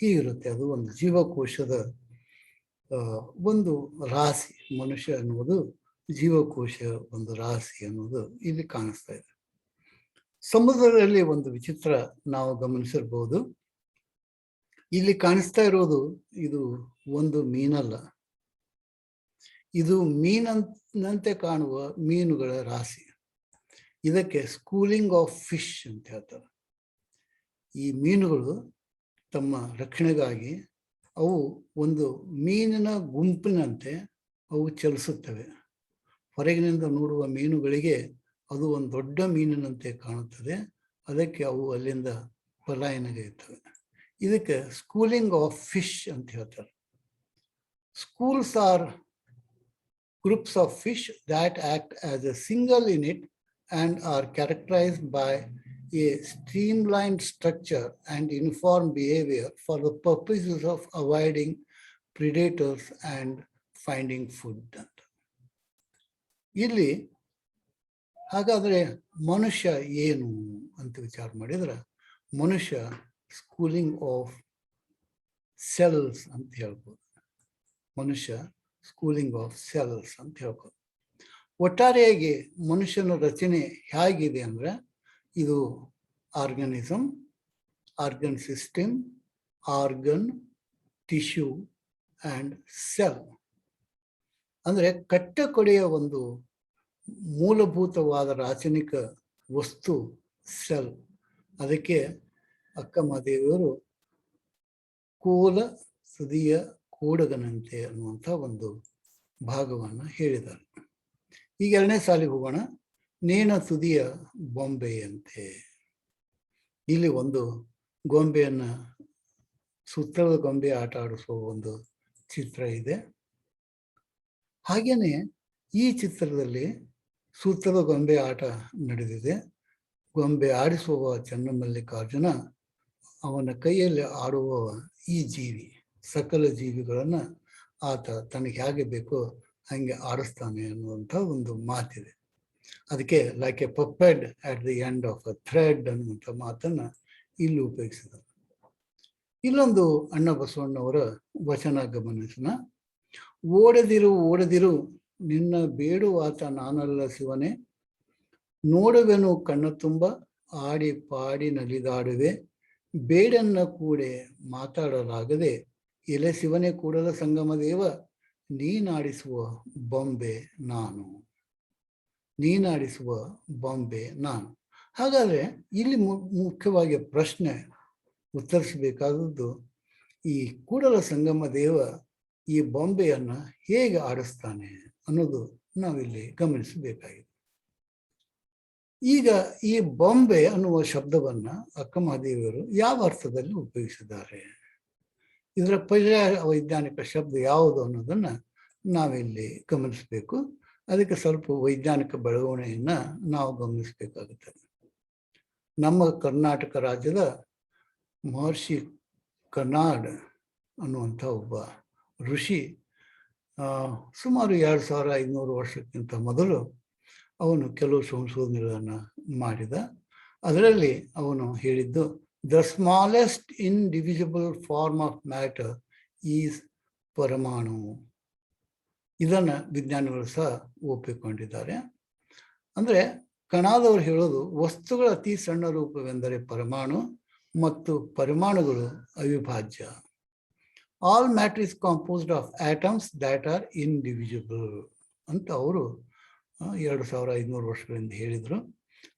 ಹೀಗಿರುತ್ತೆ. ಅದು ಒಂದು ಜೀವಕೋಶದ ಒಂದು ರಾಶಿ. ಮನುಷ್ಯ ಅನ್ನುವುದು ಜೀವಕೋಶ ಒಂದು ರಾಶಿ ಅನ್ನೋದು ಇಲ್ಲಿ ಕಾಣಿಸ್ತಾ ಇದೆ. ಸಮುದ್ರದಲ್ಲಿ ಒಂದು ವಿಚಿತ್ರ ನಾವು ಗಮನಿಸಿರ್ಬೋದು. ಇಲ್ಲಿ ಕಾಣಿಸ್ತಾ ಇರೋದು ಇದು ಒಂದು ಮೀನಲ್ಲ, ಇದು ಮೀನಂತೆ ಕಾಣುವ ಮೀನುಗಳ ರಾಶಿ. ಇದಕ್ಕೆ ಸ್ಕೂಲಿಂಗ್ ಆಫ್ ಫಿಶ್ ಅಂತ ಹೇಳ್ತಾರೆ. ಈ ಮೀನುಗಳು ತಮ್ಮ ರಕ್ಷಣೆಗಾಗಿ ಅವು ಒಂದು ಮೀನಿನ ಗುಂಪಿನಂತೆ ಅವು ಚಲಿಸುತ್ತವೆ. ಹೊರಗಿನಿಂದ ನೋಡುವ ಮೀನುಗಳಿಗೆ ಅದು ಒಂದು ದೊಡ್ಡ ಮೀನಿನಂತೆ ಕಾಣುತ್ತದೆ. ಅದಕ್ಕೆ ಅವು ಅಲ್ಲಿಂದ ಪಲಾಯನಗೈತವೆ. ಇದಕ್ಕೆ ಸ್ಕೂಲಿಂಗ್ ಆಫ್ ಫಿಶ್ ಅಂತ ಹೇಳ್ತಾರೆ. Schools R groups of fish that act as A single unit and are characterized by a streamlined structure and uniform behavior for the purposes of avoiding predators and finding food. ಇಲ್ಲಿ ಹಾಗಾದರೆ ಮನುಷ್ಯ ಏನು ಅಂತ ವಿಚಾರ ಮಾಡಿದ್ರೆ, ಮನುಷ್ಯ ಸ್ಕೂಲಿಂಗ್ ಆಫ್ ಸೆಲ್ಸ್ ಅಂತ ಹೇಳ್ಬೋದು. ಮನುಷ್ಯ ಸ್ಕೂಲಿಂಗ್ ಆಫ್ ಸೆಲ್ಸ್ ಅಂತ ಹೇಳ್ಬೋದು. ಒಟ್ಟಾರೆಯಾಗಿ ಮನುಷ್ಯನ ರಚನೆ ಹೇಗಿದೆ ಅಂದರೆ, ಇದು organism, organ system, organ, tissue and sell. ಅಂದರೆ ಕಟ್ಟಕಡೆಯ ಒಂದು ಮೂಲಭೂತವಾದ ರಾಸಾಯನಿಕ ವಸ್ತು ಸೆಲ್. ಅದಕ್ಕೆ ಅಕ್ಕ ಮಹಾದೇವಿಯವರು ಕೋಲ ಸುದಿಯ ಕೂಡಗನಂತೆ ಅನ್ನುವಂಥ ಒಂದು ಭಾಗವನ್ನು ಹೇಳಿದ್ದಾರೆ. ಈಗ ಎರಡನೇ ಸಾಲಿಗೆ ಹೋಗೋಣ. ನೇನ ತುದಿಯ ಬೊಂಬೆಯಂತೆ. ಇಲ್ಲಿ ಒಂದು ಗೊಂಬೆಯನ್ನು, ಸುತ್ತಳದ ಗೊಂಬೆ ಆಟ ಆಡಿಸುವ ಒಂದು ಚಿತ್ರ ಇದೆ. ಹಾಗೇನೆ ಈ ಚಿತ್ರದಲ್ಲಿ ಸುತ್ತದ ಗೊಂಬೆ ಆಟ ನಡೆದಿದೆ. ಗೊಂಬೆ ಆಡಿಸುವ ಚನ್ನಮಲ್ಲಿಕಾರ್ಜುನ, ಅವನ ಕೈಯಲ್ಲಿ ಆಡುವ ಈ ಜೀವಿ, ಸಕಲ ಜೀವಿಗಳನ್ನು ಆತ ತನಗೆ ಹೇಗೆ ಬೇಕೋ ಹಾಗೆ ಆಡಿಸ್ತಾನೆ ಅನ್ನುವಂಥ ಒಂದು ಮಾತಿದೆ. ಅದಕ್ಕೆ like a puppet at the end of a thread ಅನ್ನುವಂಥ ಮಾತನ್ನು ಇಲ್ಲಿ ಉಪಯೋಗಿಸಿದ್ದಾರೆ. ಇಲ್ಲೊಂದು ಅಣ್ಣ ಬಸವಣ್ಣವರ ವಚನ ಗಮನಿಸೋಣ. ಓಡದಿರು ಓಡದಿರು ನಿನ್ನ ಬೇಡುವಾತ ನಾನಲ್ಲ ಶಿವನೇ, ನೋಡುವೆನು ಕಣ್ಣ ತುಂಬ ಆಡಿ ಪಾಡಿ ನಲಿದಾಡುವೆ, ಬೇಡನ್ನ ಕೂಡೆ ಮಾತಾಡಲಾಗದೆ ಎಲೆ ಶಿವನೇ ಕೂಡಲ ಸಂಗಮ ದೇವ, ನೀನಾಡಿಸುವ ಬೊಂಬೆ ನಾನು, ನೀನಾಡಿಸುವ ಬೊಂಬೆ ನಾನು. ಹಾಗಾದ್ರೆ ಇಲ್ಲಿ ಮುಖ್ಯವಾಗಿ ಪ್ರಶ್ನೆ ಉತ್ತರಿಸಬೇಕಾದದ್ದು, ಈ ಕೂಡಲ ಸಂಗಮ ದೇವ ಈ ಬೊಂಬೆಯನ್ನು ಹೇಗೆ ಆಡಿಸ್ತಾನೆ ಅನ್ನೋದು ನಾವಿಲ್ಲಿ ಗಮನಿಸಬೇಕಾಗಿದೆ. ಈಗ ಈ ಬೊಂಬೆ ಅನ್ನುವ ಶಬ್ದವನ್ನ ಅಕ್ಕಮಹಾದೇವಿಯವರು ಯಾವ ಅರ್ಥದಲ್ಲಿ ಉಪಯೋಗಿಸಿದ್ದಾರೆ, ಇದರ ಪರ್ಯಾಯ ವೈಜ್ಞಾನಿಕ ಶಬ್ದ ಯಾವುದು ಅನ್ನೋದನ್ನ ನಾವಿಲ್ಲಿ ಗಮನಿಸಬೇಕು. ಅದಕ್ಕೆ ಸ್ವಲ್ಪ ವೈಜ್ಞಾನಿಕ ಬೆಳವಣಿಗೆಯನ್ನ ನಾವು ಗಮನಿಸಬೇಕಾಗುತ್ತದೆ. ನಮ್ಮ ಕರ್ನಾಟಕ ರಾಜ್ಯದ ಮಹರ್ಷಿ ಕರ್ನಾಡ್ ಅನ್ನುವಂಥ ಒಬ್ಬ ಋಷಿ ಸುಮಾರು 2500 ವರ್ಷಕ್ಕಿಂತ ಮೊದಲು ಅವನು ಕೆಲವು ಸಂಶೋಧನೆಗಳನ್ನು ಮಾಡಿದ. ಅದರಲ್ಲಿ ಅವನು ಹೇಳಿದ್ದು, the smallest indivisible form of matter is ಪರಮಾಣು. ಇದನ್ನು ವಿಜ್ಞಾನಿಗಳು ಸಹ ಒಪ್ಪಿಕೊಂಡಿದ್ದಾರೆ. ಅಂದರೆ ಕಣಾದವರು ಹೇಳೋದು, ವಸ್ತುಗಳ ಅತಿ ಸಣ್ಣ ರೂಪವೆಂದರೆ ಪರಮಾಣು ಮತ್ತು ಪರಮಾಣುಗಳು ಅವಿಭಾಜ್ಯ. All matter is composed of atoms that are indivisible ಅಂತ ಅವರು 2500 ವರ್ಷಗಳಿಂದ ಹೇಳಿದರು.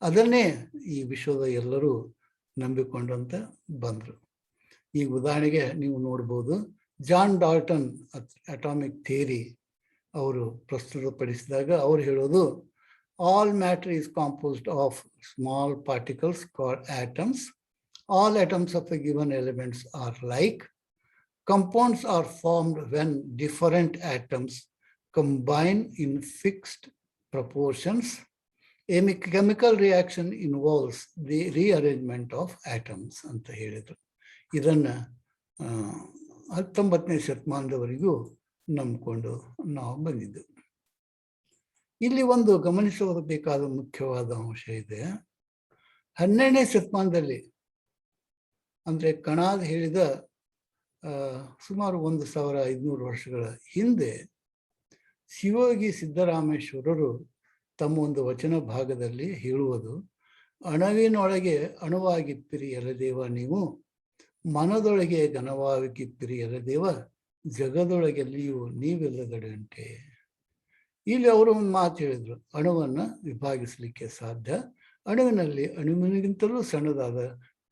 ಅದನ್ನೇ ಈ ವಿಶ್ವದ ಎಲ್ಲರೂ ನಂಬಿಕೊಂಡಂತ ಬಂದರು. ಈಗ ಉದಾಹರಣೆಗೆ ನೀವು ನೋಡ್ಬೋದು, ಜಾನ್ ಡಾಲ್ಟನ್ ಅಟಾಮಿಕ್ ಥಿಯರಿ ಅವರು ಪ್ರಸ್ತುತಪಡಿಸಿದಾಗ ಅವ್ರು ಹೇಳೋದು, all matter is composed of small particles called atoms. All atoms of a given elements are like. Compounds are formed when different atoms combine in fixed proportions. A chemical reaction involves the rearrangement of atoms ಅಂತ ಹೇಳಿದರು. ಇದನ್ನು 19ನೇ ಶತಮಾನದವರೆಗೂ ನಂಬಿಕೊಂಡು ನಾವು ಬಂದಿದ್ದು. ಇಲ್ಲಿ ಒಂದು ಗಮನಿಸಬೇಕಾದ ಮುಖ್ಯವಾದ ಅಂಶ ಇದೆ. 12ನೇ ಶತಮಾನದಲ್ಲಿ, ಅಂದರೆ ಕಣಾದ್ ಹೇಳಿದ ಸುಮಾರು 1500 ವರ್ಷಗಳ ಹಿಂದೆ ಶಿವಯೋಗಿ ಸಿದ್ದರಾಮೇಶ್ವರರು ತಮ್ಮ ಒಂದು ವಚನ ಭಾಗದಲ್ಲಿ ಹೇಳುವುದು, ಅಣುವಿನೊಳಗೆ ಅಣುವಾಗಿಪ್ಪಿರಿ ಎಲದೇವ ನೀವು, ಮನದೊಳಗೆ ಘನವಾಗಿಪ್ಪಿರಿ ಎಲದೇವ, ಜಗದೊಳಗೆಲ್ಲಿಯೂ ನೀವೆಲ್ಲದಡಂಟೆ. ಇಲ್ಲಿ ಅವರು ಒಂದು ಮಾತು ಹೇಳಿದ್ರು, ಅಣುವನ್ನು ವಿಭಾಗಿಸಲಿಕ್ಕೆ ಸಾಧ್ಯ, ಅಣುವಿನಲ್ಲಿ ಅಣುವಿನಿಗಿಂತಲೂ ಸಣ್ಣದಾದ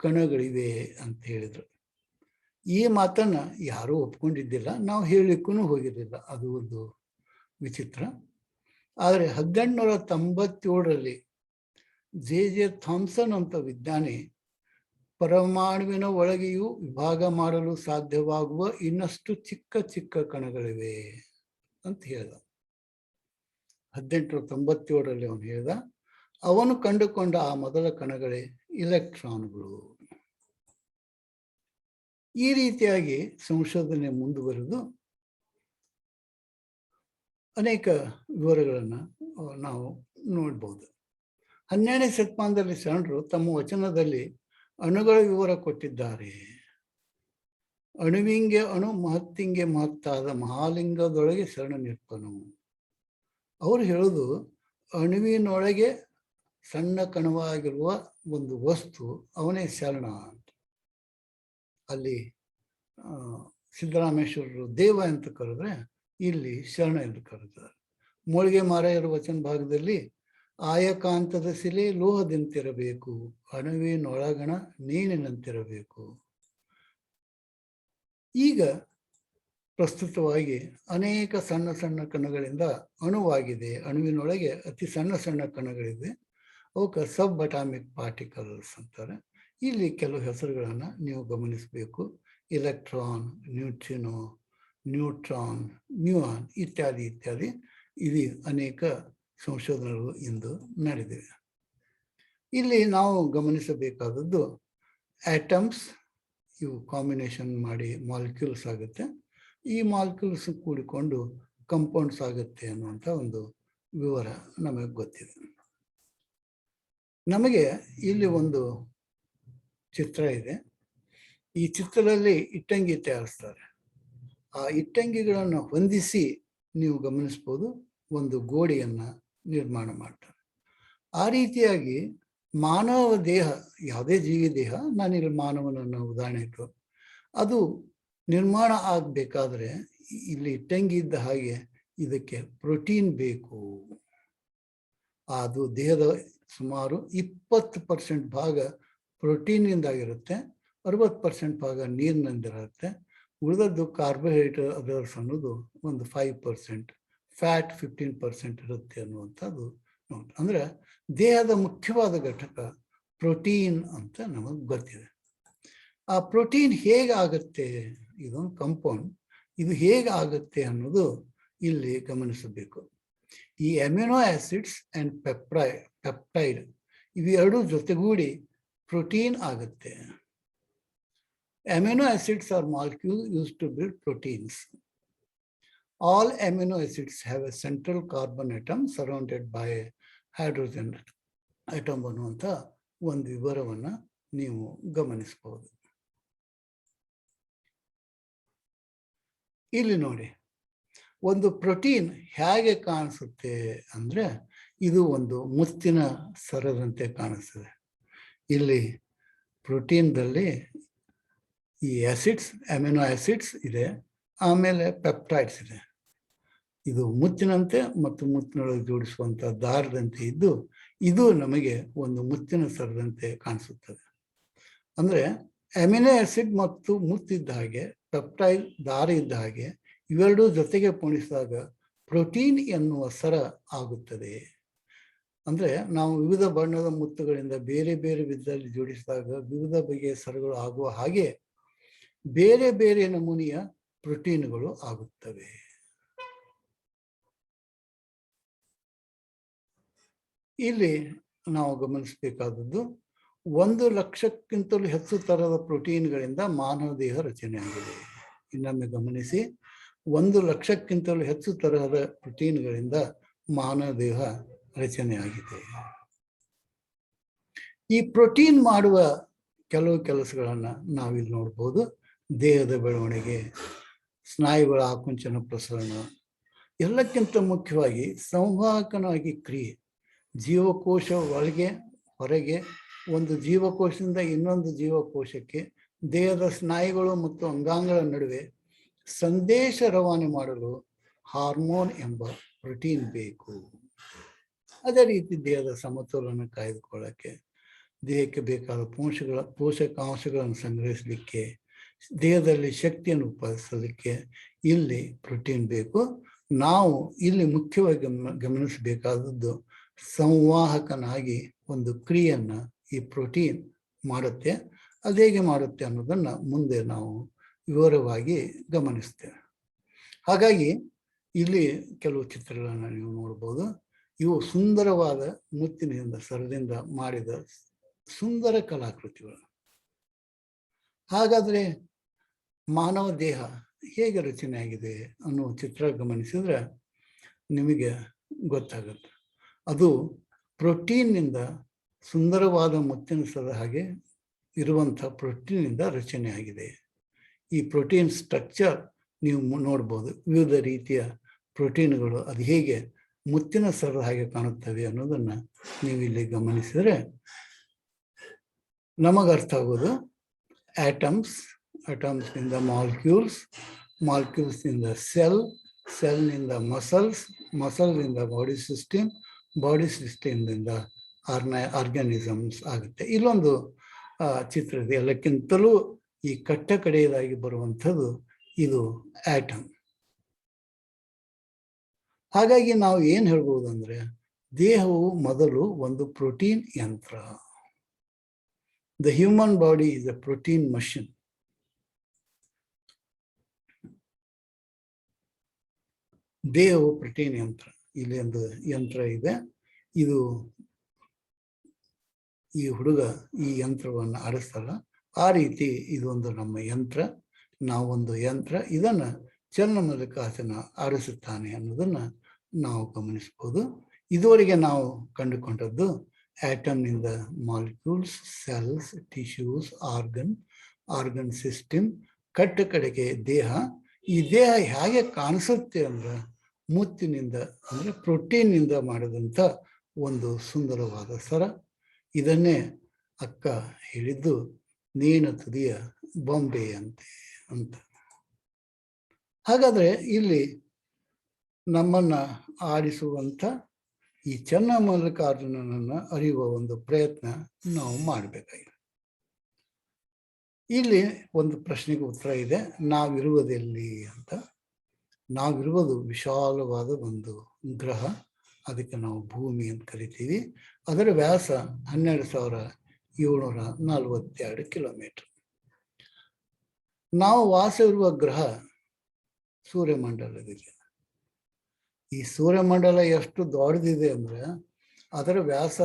ಕಣಗಳಿವೆ ಅಂತ ಹೇಳಿದ್ರು. ಈ ಮಾತನ್ನ ಯಾರೂ ಒಪ್ಕೊಂಡಿದ್ದಿಲ್ಲ, ನಾವು ಹೇಳಲಿಕ್ಕೂ ಹೋಗಿರಲಿಲ್ಲ. ಅದು ಒಂದು ವಿಚಿತ್ರ. ಆದರೆ 1897ರಲ್ಲಿ ಜೆ ಥಾಮ್ಸನ್ ಅಂತ ವಿಜ್ಞಾನಿ ಪರಮಾಣುವಿನ ಒಳಗೆಯೂ ವಿಭಾಗ ಮಾಡಲು ಸಾಧ್ಯವಾಗುವ ಇನ್ನಷ್ಟು ಚಿಕ್ಕ ಚಿಕ್ಕ ಕಣಗಳಿವೆ ಅಂತ ಹೇಳ್ದ. 1897ರಲ್ಲಿ ಅವನು ಹೇಳ್ದ. ಅವನು ಕಂಡುಕೊಂಡ ಆ ಮೊದಲ ಕಣಗಳೇ ಇಲೆಕ್ಟ್ರಾನ್ಗಳು. ಈ ರೀತಿಯಾಗಿ ಸಂಶೋಧನೆ ಮುಂದುವರೆದು ಅನೇಕ ವಿವರಗಳನ್ನು ನಾವು ನೋಡ್ಬೋದು. 12ನೇ ಶತಮಾನದಲ್ಲಿ ಶರಣರು ತಮ್ಮ ವಚನದಲ್ಲಿ ಅಣುಗಳ ವಿವರ ಕೊಟ್ಟಿದ್ದಾರೆ. ಅಣುವಿಂಗೆ ಅಣು, ಮಹತ್ತಿಂಗೆ ಮಹತ್ತಾದ ಮಹಾಲಿಂಗದೊಳಗೆ ಶರಣ ನಿರ್ಪನು. ಅವರು ಹೇಳೋದು, ಅಣುವಿನೊಳಗೆ ಸಣ್ಣ ಕಣವಾಗಿರುವ ಒಂದು ವಸ್ತು ಅವನೇ ಶರಣ ಅಂತ. ಅಲ್ಲಿ ಸಿದ್ದರಾಮೇಶ್ವರರು ದೇವ ಅಂತ ಕರೆದ್ರೆ ಇಲ್ಲಿ ಶರಣ ಎಂದು ಕರೆದಿದ್ದಾರೆ. ಮೋಳಿಗೆ ಮಾರಾಯರ ವಚನ ಭಾಗದಲ್ಲಿ ಆಯಕಾಂತದ ಶಿಲೆ ಲೋಹದಂತಿರಬೇಕು, ಅಣುವಿನೊಳಗಣ ನೀನಿನಂತಿರಬೇಕು. ಈಗ ಪ್ರಸ್ತುತವಾಗಿ ಅನೇಕ ಸಣ್ಣ ಸಣ್ಣ ಕಣಗಳಿಂದ ಅಣುವಾಗಿದೆ. ಅಣುವಿನೊಳಗೆ ಅತಿ ಸಣ್ಣ ಸಣ್ಣ ಕಣಗಳಿದೆ. ಅವಕ್ಕೆ ಸಬ್ ಅಟಾಮಿಕ್ ಪಾರ್ಟಿಕಲ್ಸ್ ಅಂತಾರೆ. ಇಲ್ಲಿ ಕೆಲವು ಹೆಸರುಗಳನ್ನು ನೀವು ಗಮನಿಸಬೇಕು. ಇಲೆಕ್ಟ್ರಾನ್, ನ್ಯೂಟ್ರಿನೋ, ನ್ಯೂಟ್ರಾನ್, ಮ್ಯೂಆನ್ ಇತ್ಯಾದಿ ಇತ್ಯಾದಿ. ಇದು ಅನೇಕ ಸಂಶೋಧನೆಗಳು ಇಂದು ನಡೆದಿವೆ. ಇಲ್ಲಿ ನಾವು ಗಮನಿಸಬೇಕಾದದ್ದು ಆಟಮ್ಸ್, ಇವು ಕಾಂಬಿನೇಷನ್ ಮಾಡಿ ಮಾಲಿಕ್ಯೂಲ್ಸ್ ಆಗುತ್ತೆ. ಈ ಮಾಲಿಕ್ಯೂಲ್ಸ್ ಕೂಡಿಕೊಂಡು ಕಂಪೌಂಡ್ಸ್ ಆಗುತ್ತೆ ಅನ್ನುವಂಥ ಒಂದು ವಿವರ ನಮಗೆ ಗೊತ್ತಿದೆ. ನಮಗೆ ಇಲ್ಲಿ ಒಂದು ಚಿತ್ರ ಇದೆ. ಈ ಚಿತ್ರದಲ್ಲಿ ಇಟ್ಟಂಗಿ ತಯಾರಿಸ್ತಾರೆ. ಆ ಇಟ್ಟಂಗಿಗಳನ್ನು ಹೊಂದಿಸಿ ನೀವು ಗಮನಿಸ್ಬೋದು ಒಂದು ಗೋಡೆಯನ್ನು ನಿರ್ಮಾಣ ಮಾಡ್ತಾರೆ. ಆ ರೀತಿಯಾಗಿ ಮಾನವ ದೇಹ, ಯಾವುದೇ ಜೀವಿ ದೇಹ, ನಾನಿಲ್ಲಿ ಮಾನವನನ್ನು ಉದಾಹರಣೆ ಇಟ್ಟು, ಅದು ನಿರ್ಮಾಣ ಆಗಬೇಕಾದ್ರೆ ಇಲ್ಲಿ ಇಟ್ಟಂಗಿ ಇದ್ದ ಹಾಗೆ ಇದಕ್ಕೆ ಪ್ರೋಟೀನ್ ಬೇಕು. ಅದು ದೇಹದ ಸುಮಾರು 20% ಭಾಗ ಪ್ರೋಟೀನಿಂದಾಗಿರುತ್ತೆ, 60% ಭಾಗ ನೀರಿನಿಂದಿರುತ್ತೆ. ಉಳಿದದ್ದು ಕಾರ್ಬೋಹೈಡ್ರೇಟ್ ಅದರ್ಸ್ ಅನ್ನೋದು ಒಂದು 5%, ಫ್ಯಾಟ್ 15% ಇರುತ್ತೆ ಅನ್ನುವಂಥದ್ದು ನೋಡಿ. ಅಂದರೆ ದೇಹದ ಮುಖ್ಯವಾದ ಘಟಕ ಪ್ರೋಟೀನ್ ಅಂತ ನಮಗೆ ಗೊತ್ತಿದೆ. ಆ ಪ್ರೋಟೀನ್ ಹೇಗೆ ಆಗುತ್ತೆ, ಇದೊಂದು ಕಂಪೌಂಡ್, ಇದು ಹೇಗೆ ಆಗುತ್ತೆ ಅನ್ನೋದು ಇಲ್ಲಿ ಗಮನಿಸಬೇಕು. ಈ ಅಮಿನೋ ಆಸಿಡ್ಸ್ ಆ್ಯಂಡ್ ಪೆಪ್ಟೈಡ್ ಇವೆರಡೂ ಜೊತೆಗೂಡಿ ಪ್ರೋಟೀನ್ ಆಗುತ್ತೆ. Amino acids are molecules used to build proteins. All amino acids have a central carbon atom surrounded by a hydrogen atom ಅನ್ನುವಂಥ ಒಂದು ವಿವರವನ್ನು ನೀವು ಗಮನಿಸಬಹುದು. ಇಲ್ಲಿ ನೋಡಿ, ಒಂದು ಪ್ರೋಟೀನ್ ಹೇಗೆ ಕಾಣಿಸುತ್ತೆ ಅಂದರೆ ಇದು ಒಂದು ಮುತ್ತಿನ ಸರದಂತೆ ಕಾಣಿಸ್ತದೆ. ಇಲ್ಲಿ ಪ್ರೋಟೀನ್ದಲ್ಲಿ ಈ ಆಸಿಡ್ಸ್, ಅಮಿನೋ ಆಸಿಡ್ಸ್ ಇದೆ, ಆಮೇಲೆ ಪೆಪ್ಟೈಡ್ಸ್ ಇದೆ. ಇದು ಮುತ್ತಿನಂತೆ ಮತ್ತು ಮುತ್ತಿನೊಳಗೆ ಜೋಡಿಸುವಂಥ ದಾರದಂತೆ ಇದ್ದು ಇದು ನಮಗೆ ಒಂದು ಮುತ್ತಿನ ಸರದಂತೆ ಕಾಣಿಸುತ್ತದೆ. ಅಂದರೆ ಅಮಿನೋ ಆಸಿಡ್ ಮತ್ತು ಮುತ್ತಿದ್ದ ಹಾಗೆ, ಪೆಪ್ಟೈಡ್ ದಾರ ಇದ್ದ ಹಾಗೆ, ಇವೆರಡೂ ಜೊತೆಗೆ ಪೋಣಿಸಿದಾಗ ಪ್ರೋಟೀನ್ ಎನ್ನುವ ಸರ ಆಗುತ್ತದೆ. ಅಂದರೆ ನಾವು ವಿವಿಧ ಬಣ್ಣದ ಮುತ್ತುಗಳಿಂದ ಬೇರೆ ಬೇರೆ ವಿಧದಲ್ಲಿ ಜೋಡಿಸಿದಾಗ ವಿವಿಧ ಬಗೆಯ ಸರಗಳು ಆಗುವ ಹಾಗೆ ಬೇರೆ ಬೇರೆ ನಮೂನೆಯ ಪ್ರೋಟೀನ್ಗಳು ಆಗುತ್ತವೆ. ಇಲ್ಲಿ ನಾವು ಗಮನಿಸಬೇಕಾದದ್ದು 1 ಲಕ್ಷಕ್ಕಿಂತಲೂ ಹೆಚ್ಚು ತರಹದ ಪ್ರೋಟೀನ್ಗಳಿಂದ ಮಾನವ ದೇಹ ರಚನೆಯಾಗಿದೆ. ಇನ್ನೊಮ್ಮೆ ಗಮನಿಸಿ, 1 ಲಕ್ಷಕ್ಕಿಂತಲೂ ಹೆಚ್ಚು ತರಹದ ಪ್ರೋಟೀನ್ಗಳಿಂದ ಮಾನವ ದೇಹ ರಚನೆಯಾಗಿದೆ. ಈ ಪ್ರೋಟೀನ್ ಮಾಡುವ ಕೆಲವು ಕೆಲಸಗಳನ್ನು ನಾವಿಲ್ಲಿ ನೋಡ್ಬೋದು. ದೇಹದ ಬೆಳವಣಿಗೆ, ಸ್ನಾಯುಗಳ ಆಕುಂಚನ ಪ್ರಸರಣ, ಎಲ್ಲಕ್ಕಿಂತ ಮುಖ್ಯವಾಗಿ ಸಂವಾಹಕನಾಗಿ ಕ್ರಿಯೆ. ಜೀವಕೋಶ ಒಳಗೆ ಹೊರಗೆ, ಒಂದು ಜೀವಕೋಶದಿಂದ ಇನ್ನೊಂದು ಜೀವಕೋಶಕ್ಕೆ, ದೇಹದ ಸ್ನಾಯುಗಳು ಮತ್ತು ಅಂಗಾಂಗಗಳ ನಡುವೆ ಸಂದೇಶ ರವಾನೆ ಮಾಡಲು ಹಾರ್ಮೋನ್ ಎಂಬ ಪ್ರೋಟೀನ್ ಬೇಕು. ಅದೇ ರೀತಿ ದೇಹದ ಸಮತೋಲನ ಕಾಯ್ದುಕೊಳ್ಳಕ್ಕೆ, ದೇಹಕ್ಕೆ ಬೇಕಾದ ಪೋಷಕಾಂಶಗಳನ್ನು ಸಂಗ್ರಹಿಸಲಿಕ್ಕೆ, ದೇಹದಲ್ಲಿ ಶಕ್ತಿಯನ್ನು ಉತ್ಪಾದಿಸಲಿಕ್ಕೆ ಇಲ್ಲಿ ಪ್ರೋಟೀನ್ ಬೇಕು. ನಾವು ಇಲ್ಲಿ ಮುಖ್ಯವಾಗಿ ಗಮನಿಸಬೇಕಾದದ್ದು ಸಂವಾಹಕನಾಗಿ ಒಂದು ಕ್ರಿಯೆಯನ್ನು ಈ ಪ್ರೋಟೀನ್ ಮಾಡುತ್ತೆ. ಅದು ಹೇಗೆ ಮಾಡುತ್ತೆ ಅನ್ನೋದನ್ನು ಮುಂದೆ ನಾವು ವಿವರವಾಗಿ ಗಮನಿಸ್ತೇವೆ. ಹಾಗಾಗಿ ಇಲ್ಲಿ ಕೆಲವು ಚಿತ್ರಗಳನ್ನು ನೀವು ನೋಡ್ಬೋದು. ಇವು ಸುಂದರವಾದ ಮುತ್ತಿನಿಂದ ಸರದಿಂದ ಮಾಡಿದ ಸುಂದರ ಕಲಾಕೃತಿಗಳು. ಹಾಗಾದರೆ ಮಾನವ ದೇಹ ಹೇಗೆ ರಚನೆಯಾಗಿದೆ ಅನ್ನೋ ಚಿತ್ರ ಗಮನಿಸಿದ್ರೆ ನಿಮಗೆ ಗೊತ್ತಾಗುತ್ತೆ. ಅದು ಪ್ರೋಟೀನ್ನಿಂದ, ಸುಂದರವಾದ ಮುತ್ತಿನ ಸರದ ಹಾಗೆ ಇರುವಂಥ ಪ್ರೋಟೀನಿಂದ ರಚನೆಯಾಗಿದೆ. ಈ ಪ್ರೋಟೀನ್ ಸ್ಟ್ರಕ್ಚರ್ ನೀವು ನೋಡ್ಬೋದು. ವಿವಿಧ ರೀತಿಯ ಪ್ರೋಟೀನ್ಗಳು ಅದು ಹೇಗೆ ಮುತ್ತಿನ ಸರದ ಹಾಗೆ ಕಾಣುತ್ತವೆ ಅನ್ನೋದನ್ನು ನೀವು ಇಲ್ಲಿ ಗಮನಿಸಿದರೆ ನಮಗೆ ಅರ್ಥ ಆಗೋದು. ಆಟಮ್ಸ್, ಆಟಮ್ಸ್ನಿಂದ ಮಾಲಿಕ್ಯೂಲ್ಸ್, ಮಾಲಿಕ್ಯೂಲ್ಸ್ನಿಂದ ಸೆಲ್ನಿಂದ ಮಸಲ್ಸ್, ಮಸಲ್ನಿಂದ ಬಾಡಿ ಸಿಸ್ಟಮ್, ಬಾಡಿ ಸಿಸ್ಟಮ್ನಿಂದ ಆರ್ಗ್ಯಾನಿಸಮ್ಸ್ ಆಗುತ್ತೆ. ಇಲ್ಲೊಂದು ಚಿತ್ರ ಇದೆ. ಎಲ್ಲಕ್ಕಿಂತಲೂ ಈ ಕಟ್ಟ ಕಡೆಯದಾಗಿ ಬರುವಂಥದ್ದು ಇದು ಆಟಮ್. ಹಾಗಾಗಿ ನಾವು ಏನು ಹೇಳ್ಬೋದು ಅಂದ್ರೆ, ದೇಹವು ಮೊದಲು ಒಂದು ಪ್ರೋಟೀನ್ ಯಂತ್ರ. The human body is a protein machine. ದೇಹವು ಪ್ರೋಟೀನ್ ಯಂತ್ರ. ಇಲ್ಲಿ ಒಂದು ಯಂತ್ರ ಇದೆ. ಇದು ಈ ಹುಡುಗ ಈ ಯಂತ್ರವನ್ನು ಆಡಿಸ್ತಲ್ಲ, ಆ ರೀತಿ ಇದೊಂದು ನಮ್ಮ ಯಂತ್ರ. ನಾವೊಂದು ಯಂತ್ರ, ಇದನ್ನು ಚಲನಮಲ್ಲಿಕಾಸನ ಆಡಿಸುತ್ತಾನೆ ಅನ್ನೋದನ್ನ ನಾವು ಗಮನಿಸ್ಬೋದು. ಇದುವರೆಗೆ ನಾವು ಕಂಡುಕೊಂಡದ್ದು ಆಟಮ್ನಿಂದ molecules, cells, tissues, organ system, ಕಡೆಗೆ ದೇಹ. ಈ ದೇಹ ಹೇಗೆ ಕಾಣಿಸುತ್ತೆ ಅಂದ್ರೆ, ಮುತ್ತಿನಿಂದ ಅಂದ್ರೆ ಪ್ರೋಟೀನ್ನಿಂದ ಮಾಡಿದಂಥ ಒಂದು ಸುಂದರವಾದ ಸರ. ಇದನ್ನೇ ಅಕ್ಕ ಹೇಳಿದ್ದು, ನೇಣ ತುದಿಯ ಬೊಂಬೆ ಅಂತ. ಹಾಗಾದ್ರೆ ಇಲ್ಲಿ ನಮ್ಮನ್ನ ಆಡಿಸುವಂಥ ಈ ಚನ್ನಮಲ್ಲಿಕಾರ್ಜುನನನ್ನ ಅರಿಯುವ ಒಂದು ಪ್ರಯತ್ನ ನಾವು ಮಾಡಬೇಕಾಗಿದೆ. ಇಲ್ಲಿ ಒಂದು ಪ್ರಶ್ನೆಗೆ ಉತ್ತರ ಇದೆ, ನಾವಿರುವುದೆಲ್ಲಿ ಅಂತ. ನಾವಿರುವುದು ವಿಶಾಲವಾದ ಒಂದು ಗ್ರಹ, ಅದಕ್ಕೆ ನಾವು ಭೂಮಿ ಅಂತ ಕರಿತೀವಿ. ಅದರ ವ್ಯಾಸ 12,742 ಕಿಲೋಮೀಟರ್. ನಾವು ವಾಸವಿರುವ ಗ್ರಹ ಸೂರ್ಯಮಂಡಲದಿದೆ. ಈ ಸೂರ್ಯಮಂಡಲ ಎಷ್ಟು ದೊಡ್ಡದಿದೆ ಅಂದ್ರೆ, ಅದರ ವ್ಯಾಸ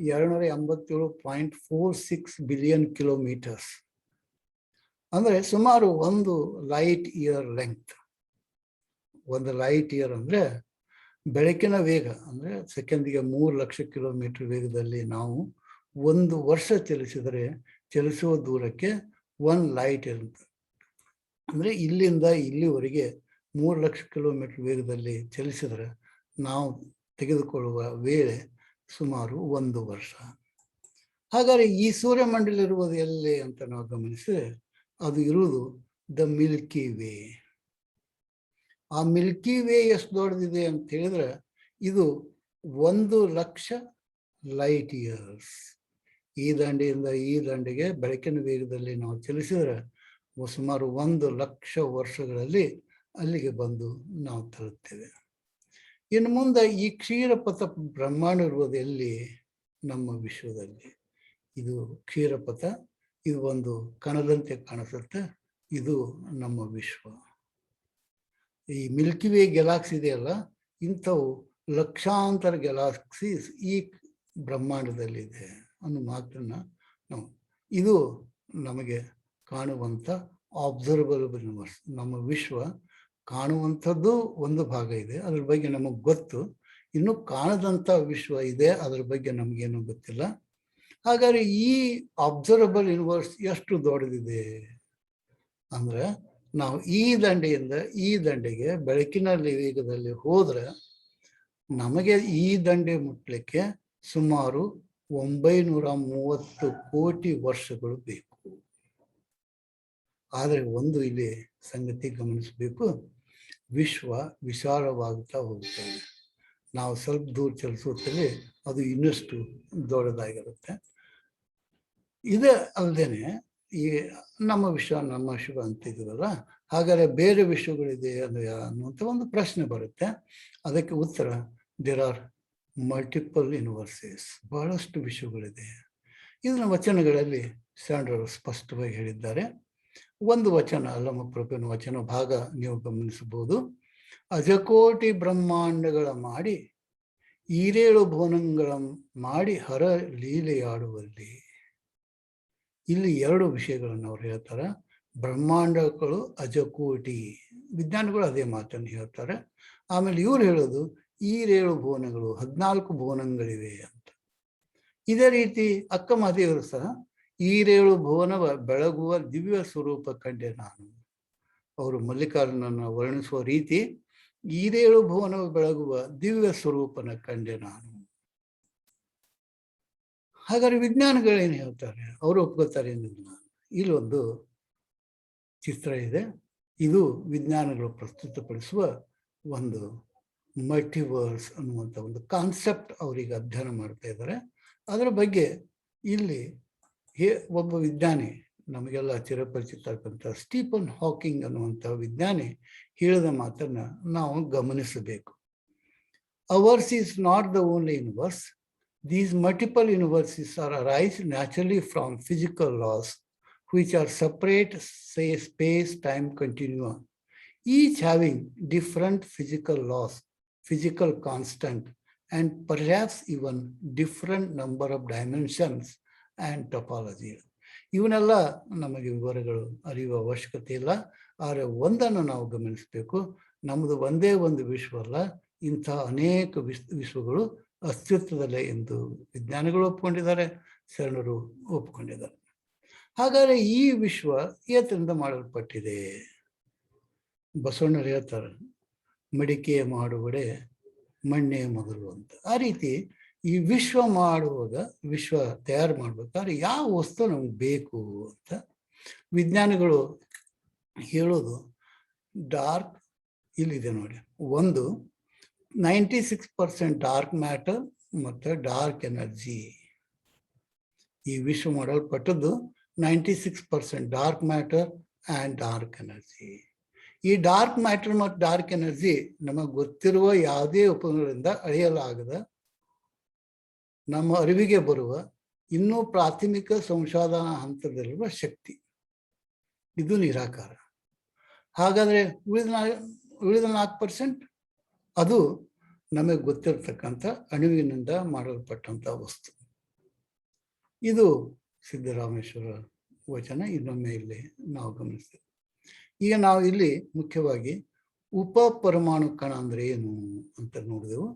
287.46 ಬಿಲಿಯನ್ ಕಿಲೋಮೀಟರ್ಸ್, ಅಂದ್ರೆ ಸುಮಾರು ಒಂದು ಲೈಟ್ ಇಯರ್ ಲೆಂತ್. ಒಂದು ಲೈಟ್ ಇಯರ್ ಅಂದ್ರೆ ಬೆಳಕಿನ ವೇಗ, ಅಂದ್ರೆ ಸೆಕೆಂಡಿಗೆ 3 ಲಕ್ಷ ಕಿಲೋಮೀಟರ್ ವೇಗದಲ್ಲಿ ನಾವು 1 ವರ್ಷ ಚಲಿಸಿದರೆ ಚಲಿಸುವ ದೂರಕ್ಕೆ 1 ಲೈಟ್ ಇರುತ್ತೆ. ಅಂದ್ರೆ ಇಲ್ಲಿಂದ ಇಲ್ಲಿವರೆಗೆ 3 ಲಕ್ಷ ಕಿಲೋಮೀಟರ್ ವೇಗದಲ್ಲಿ ಚಲಿಸಿದರೆ ನಾವು ತೆಗೆದುಕೊಳ್ಳುವ ವೇಳೆ ಸುಮಾರು 1 ವರ್ಷ. ಹಾಗಾದ್ರೆ ಈ ಸೂರ್ಯಮಂಡಲ ಇರುವುದು ಎಲ್ಲಿ ಅಂತ ನಾವು ಗಮನಿಸಿದ್ರೆ, ಅದು ಇರುವುದು ದ ಮಿಲ್ಕಿ ವೇ. ಆ ಮಿಲ್ಕಿ ವೇ ಎಷ್ಟು ದೊಡ್ಡದಿದೆ ಅಂತ ಹೇಳಿದ್ರೆ, ಇದು 1 ಲಕ್ಷ ಲೈಟ್ ಇಯರ್ಸ್. ಈ ದಂಡೆಯಿಂದ ಈ ದಂಡೆಗೆ ಬೆಳಕಿನ ವೇಗದಲ್ಲಿ ನಾವು ಚಲಿಸಿದ್ರೆ ಸುಮಾರು 1 ಲಕ್ಷ ವರ್ಷಗಳಲ್ಲಿ ಅಲ್ಲಿಗೆ ಬಂದು ನಾವು ತಲುಪ್ತೇವೆ. ಇನ್ನು ಮುಂದೆ ಈ ಕ್ಷೀರಪಥ ಬ್ರಹ್ಮಾಂಡ ಇರುವುದು ಎಲ್ಲಿ? ನಮ್ಮ ವಿಶ್ವದಲ್ಲಿ. ಇದು ಕ್ಷೀರಪಥ, ಇದು ಒಂದು ಕಣದಂತೆ ಕಾಣಿಸುತ್ತೆ. ಇದು ನಮ್ಮ ವಿಶ್ವ. ಈ ಮಿಲ್ಕಿ ವೇ ಗ್ಯಾಲಾಕ್ಸಿ ಇದೆಯಲ್ಲ, ಇಂಥವು ಲಕ್ಷಾಂತರ ಗ್ಯಾಲಾಕ್ಸೀಸ್ ಈ ಬ್ರಹ್ಮಾಂಡದಲ್ಲಿದೆ ಅನ್ನೋ ಮಾತನ್ನ ನಾವು, ಇದು ನಮಗೆ ಕಾಣುವಂಥ ಆಬ್ಸರ್ವಬಲ್ ಯೂನಿವರ್ಸ್. ನಮ್ಮ ವಿಶ್ವ ಕಾಣುವಂಥದ್ದು ಒಂದು ಭಾಗ ಇದೆ, ಅದ್ರ ಬಗ್ಗೆ ನಮಗೆ ಗೊತ್ತು. ಇನ್ನು ಕಾಣದಂಥ ವಿಶ್ವ ಇದೆ, ಅದ್ರ ಬಗ್ಗೆ ನಮಗೇನು ಗೊತ್ತಿಲ್ಲ. ಹಾಗಾದ್ರೆ ಈ ಅಬ್ಸರ್ವಬಲ್ ಯೂನಿವರ್ಸ್ ಎಷ್ಟು ದೊಡ್ಡದಿದೆ ಅಂದ್ರೆ, ನಾವು ಈ ದಂಡೆಯಿಂದ ಈ ದಂಡೆಗೆ ಬೆಳಕಿನ ವೇಗದಲ್ಲಿ ಹೋದ್ರೆ ನಮಗೆ ಈ ದಂಡೆ ಮುಟ್ಲಿಕ್ಕೆ ಸುಮಾರು 930 ಕೋಟಿ ವರ್ಷಗಳು ಬೇಕು. ಆದರೆ ಒಂದು ಇಲ್ಲಿ ಸಂಗತಿ ಗಮನಿಸಬೇಕು, ವಿಶ್ವ ವಿಶಾಲವಾಗುತ್ತಾ ಹೋಗ್ತಾ ಇದೆ. ನಾವು ಸ್ವಲ್ಪ ದೂರ ಚಲಿಸುತ್ತಲೇ ಅದು ಇನ್ನಷ್ಟು ದೊಡ್ಡದಾಗಿರುತ್ತೆ. ಇದೇ ಅಲ್ಲದೇನೆ ಈ ನಮ್ಮ ವಿಶ್ವ ಅಂತಿದ್ದೀವಲ್ಲ, ಹಾಗಾದ್ರೆ ಬೇರೆ ವಿಶ್ವಗಳಿದೆ ಅನ್ನುವಂಥ ಒಂದು ಪ್ರಶ್ನೆ ಬರುತ್ತೆ. ಅದಕ್ಕೆ ಉತ್ತರ, ದೇರ್ ಆರ್ ಮಲ್ಟಿಪಲ್ ಯೂನಿವರ್ಸಸ್. ಬಹಳಷ್ಟು ವಿಶ್ವಗಳಿದೆ. ಇದನ್ನ ವಚನಗಳಲ್ಲಿ ಸ್ಯಾಂಡ್ರರ್ ಸ್ಪಷ್ಟವಾಗಿ ಹೇಳಿದ್ದಾರೆ. ಒಂದು ವಚನ, ಅಲ್ಲಮಪ್ರಭುವಿನ ವಚನ ಭಾಗ ನೀವು ಗಮನಿಸಬಹುದು. ಅಜಕೋಟಿ ಬ್ರಹ್ಮಾಂಡಗಳ ಮಾಡಿ ಈರೇಳು ಭುವನಗಳ ಮಾಡಿ ಹರ ಲೀಲೆಯಾಡುವಲ್ಲಿ. ಇಲ್ಲಿ 2 ವಿಷಯಗಳನ್ನು ಅವ್ರು ಹೇಳ್ತಾರೆ. ಬ್ರಹ್ಮಾಂಡಗಳು ಅಜಕೋಟಿ, ವಿಜ್ಞಾನಿಗಳು ಅದೇ ಮಾತನ್ನು ಹೇಳ್ತಾರೆ. ಆಮೇಲೆ ಇವ್ರು ಹೇಳೋದು ಈರೇಳು ಭುವನಗಳು, 14 ಭುವನಗಳಿವೆ ಅಂತ. ಇದೇ ರೀತಿ ಅಕ್ಕ ಮಹಾದೇವರು ಸಹ ಈರೇಳು ಭುವನವ ಬೆಳಗುವ ದಿವ್ಯ ಸ್ವರೂಪ ಕಂಡೆ ನಾನು. ಅವರು ಮಲ್ಲಿಕಾರ್ಜುನನ ವರ್ಣಿಸುವ ರೀತಿ, ಈರೇಳು ಭುವನವ ಬೆಳಗುವ ದಿವ್ಯ ಸ್ವರೂಪನ ಕಂಡೆ ನಾನು. ಹಾಗಾದ್ರೆ ವಿಜ್ಞಾನಿಗಳೇನು ಹೇಳ್ತಾರೆ, ಅವರು ಒಪ್ಕೋತಾರೆ ಏನಿಲ್ಲ. ಇಲ್ಲೊಂದು ಚಿತ್ರ ಇದೆ. ಇದು ವಿಜ್ಞಾನಿಗಳು ಪ್ರಸ್ತುತಪಡಿಸುವ ಒಂದು ಮಲ್ಟಿವರ್ಸ್ ಅನ್ನುವಂಥ ಒಂದು ಕಾನ್ಸೆಪ್ಟ್ ಅವರಿಗೆ ಅಧ್ಯಯನ ಮಾಡ್ತಾ ಇದ್ದಾರೆ. ಅದರ ಬಗ್ಗೆ ಇಲ್ಲಿ ಒಬ್ಬ ವಿಜ್ಞಾನಿ ನಮಗೆಲ್ಲ ಚಿರಪರಿಚಿತಕ್ಕಂಥ ಸ್ಟೀಫನ್ ಹಾಕಿಂಗ್ ಅನ್ನುವಂಥ ವಿಜ್ಞಾನಿ ಹೇಳಿದ ಮಾತನ್ನ ನಾವು ಗಮನಿಸಬೇಕು. Ours is not the only universe. These multiple universes are arise naturally from physical laws, which are separate, say, space-time continua, each having different physical laws, physical constant, and perhaps even different number of dimensions and topology. ಇವನ್ನೆಲ್ಲ ನಮಗೆ ವಿವರಗಳು ಅರಿಯುವ ಅವಶ್ಯಕತೆ ಇಲ್ಲ. ಆದರೆ ಒಂದನ್ನು ನಾವು ಗಮನಿಸಬೇಕು, ನಮ್ಮದು ಒಂದೇ ಒಂದು ವಿಶ್ವ ಅಲ್ಲ, ಇಂಥ ಅನೇಕ ವಿಶ್ವಗಳು ಅಸ್ತಿತ್ವದಲ್ಲೇ ಎಂದು ವಿಜ್ಞಾನಿಗಳು ಒಪ್ಕೊಂಡಿದ್ದಾರೆ, ಶರಣರು ಒಪ್ಕೊಂಡಿದ್ದಾರೆ. ಹಾಗಾದರೆ ಈ ವಿಶ್ವ ಏತರಿಂದ ಮಾಡಲ್ಪಟ್ಟಿದೆ? ಬಸವಣ್ಣರು ಹೇಳ್ತಾರೆ, ಮಡಿಕೆ ಮಾಡುವಡೆ ಮಣ್ಣೆ ಮೊದಲು ಅಂತ. ಆ ರೀತಿ ಈ ವಿಶ್ವ ಮಾಡುವಾಗ, ವಿಶ್ವ ತಯಾರು ಮಾಡ್ಬೇಕಾದ್ರೆ ಯಾವ ವಸ್ತು ನಮ್ಗೆ ಬೇಕು ಅಂತ ವಿಜ್ಞಾನಿಗಳು ಹೇಳೋದು ಡಾರ್ಕ್, ಇಲ್ಲಿದೆ ನೋಡಿ, ಒಂದು 96% ಡಾರ್ಕ್ ಮ್ಯಾಟರ್ ಮತ್ತು ಡಾರ್ಕ್ ಎನರ್ಜಿ. ಈ ವಿಶ್ವ ಮಾಡಲ್ಪಟ್ಟದ್ದು 96% dark matter and dark energy. ಈ ಡಾರ್ಕ್ ಮ್ಯಾಟರ್ ಮತ್ತು ಡಾರ್ಕ್ ಎನರ್ಜಿ ನಮಗೆ ಗೊತ್ತಿರುವ ಯಾವುದೇ ಉಪಕರಣಗಳಿಂದ ಅಳೆಯಲಾಗದ, ನಮ್ಮ ಅರಿವಿಗೆ ಬರುವ ಇನ್ನೂ ಪ್ರಾಥಮಿಕ ಸಂಶೋಧನಾ ಹಂತದಲ್ಲಿರುವ ಶಕ್ತಿ. ಇದು ನಿರಾಕಾರ. ಹಾಗಾದರೆ ಉಳಿದ 4% ಅದು ನಮಗೆ ಗೊತ್ತಿರತಕ್ಕಂಥ ಅಣುವಿನಿಂದ ಮಾಡಲ್ಪಟ್ಟಂಥ ವಸ್ತು. ಇದು ಸಿದ್ದರಾಮೇಶ್ವರ ವಚನ. ಇನ್ನೊಮ್ಮೆ ಇಲ್ಲಿ ನಾವು ಗಮನಿಸ್ತೇವೆ. ಈಗ ನಾವು ಇಲ್ಲಿ ಮುಖ್ಯವಾಗಿ ಉಪ ಪರಮಾಣು ಕಣ ಅಂದರೆ ಏನು ಅಂತ ನೋಡಿದೆವು.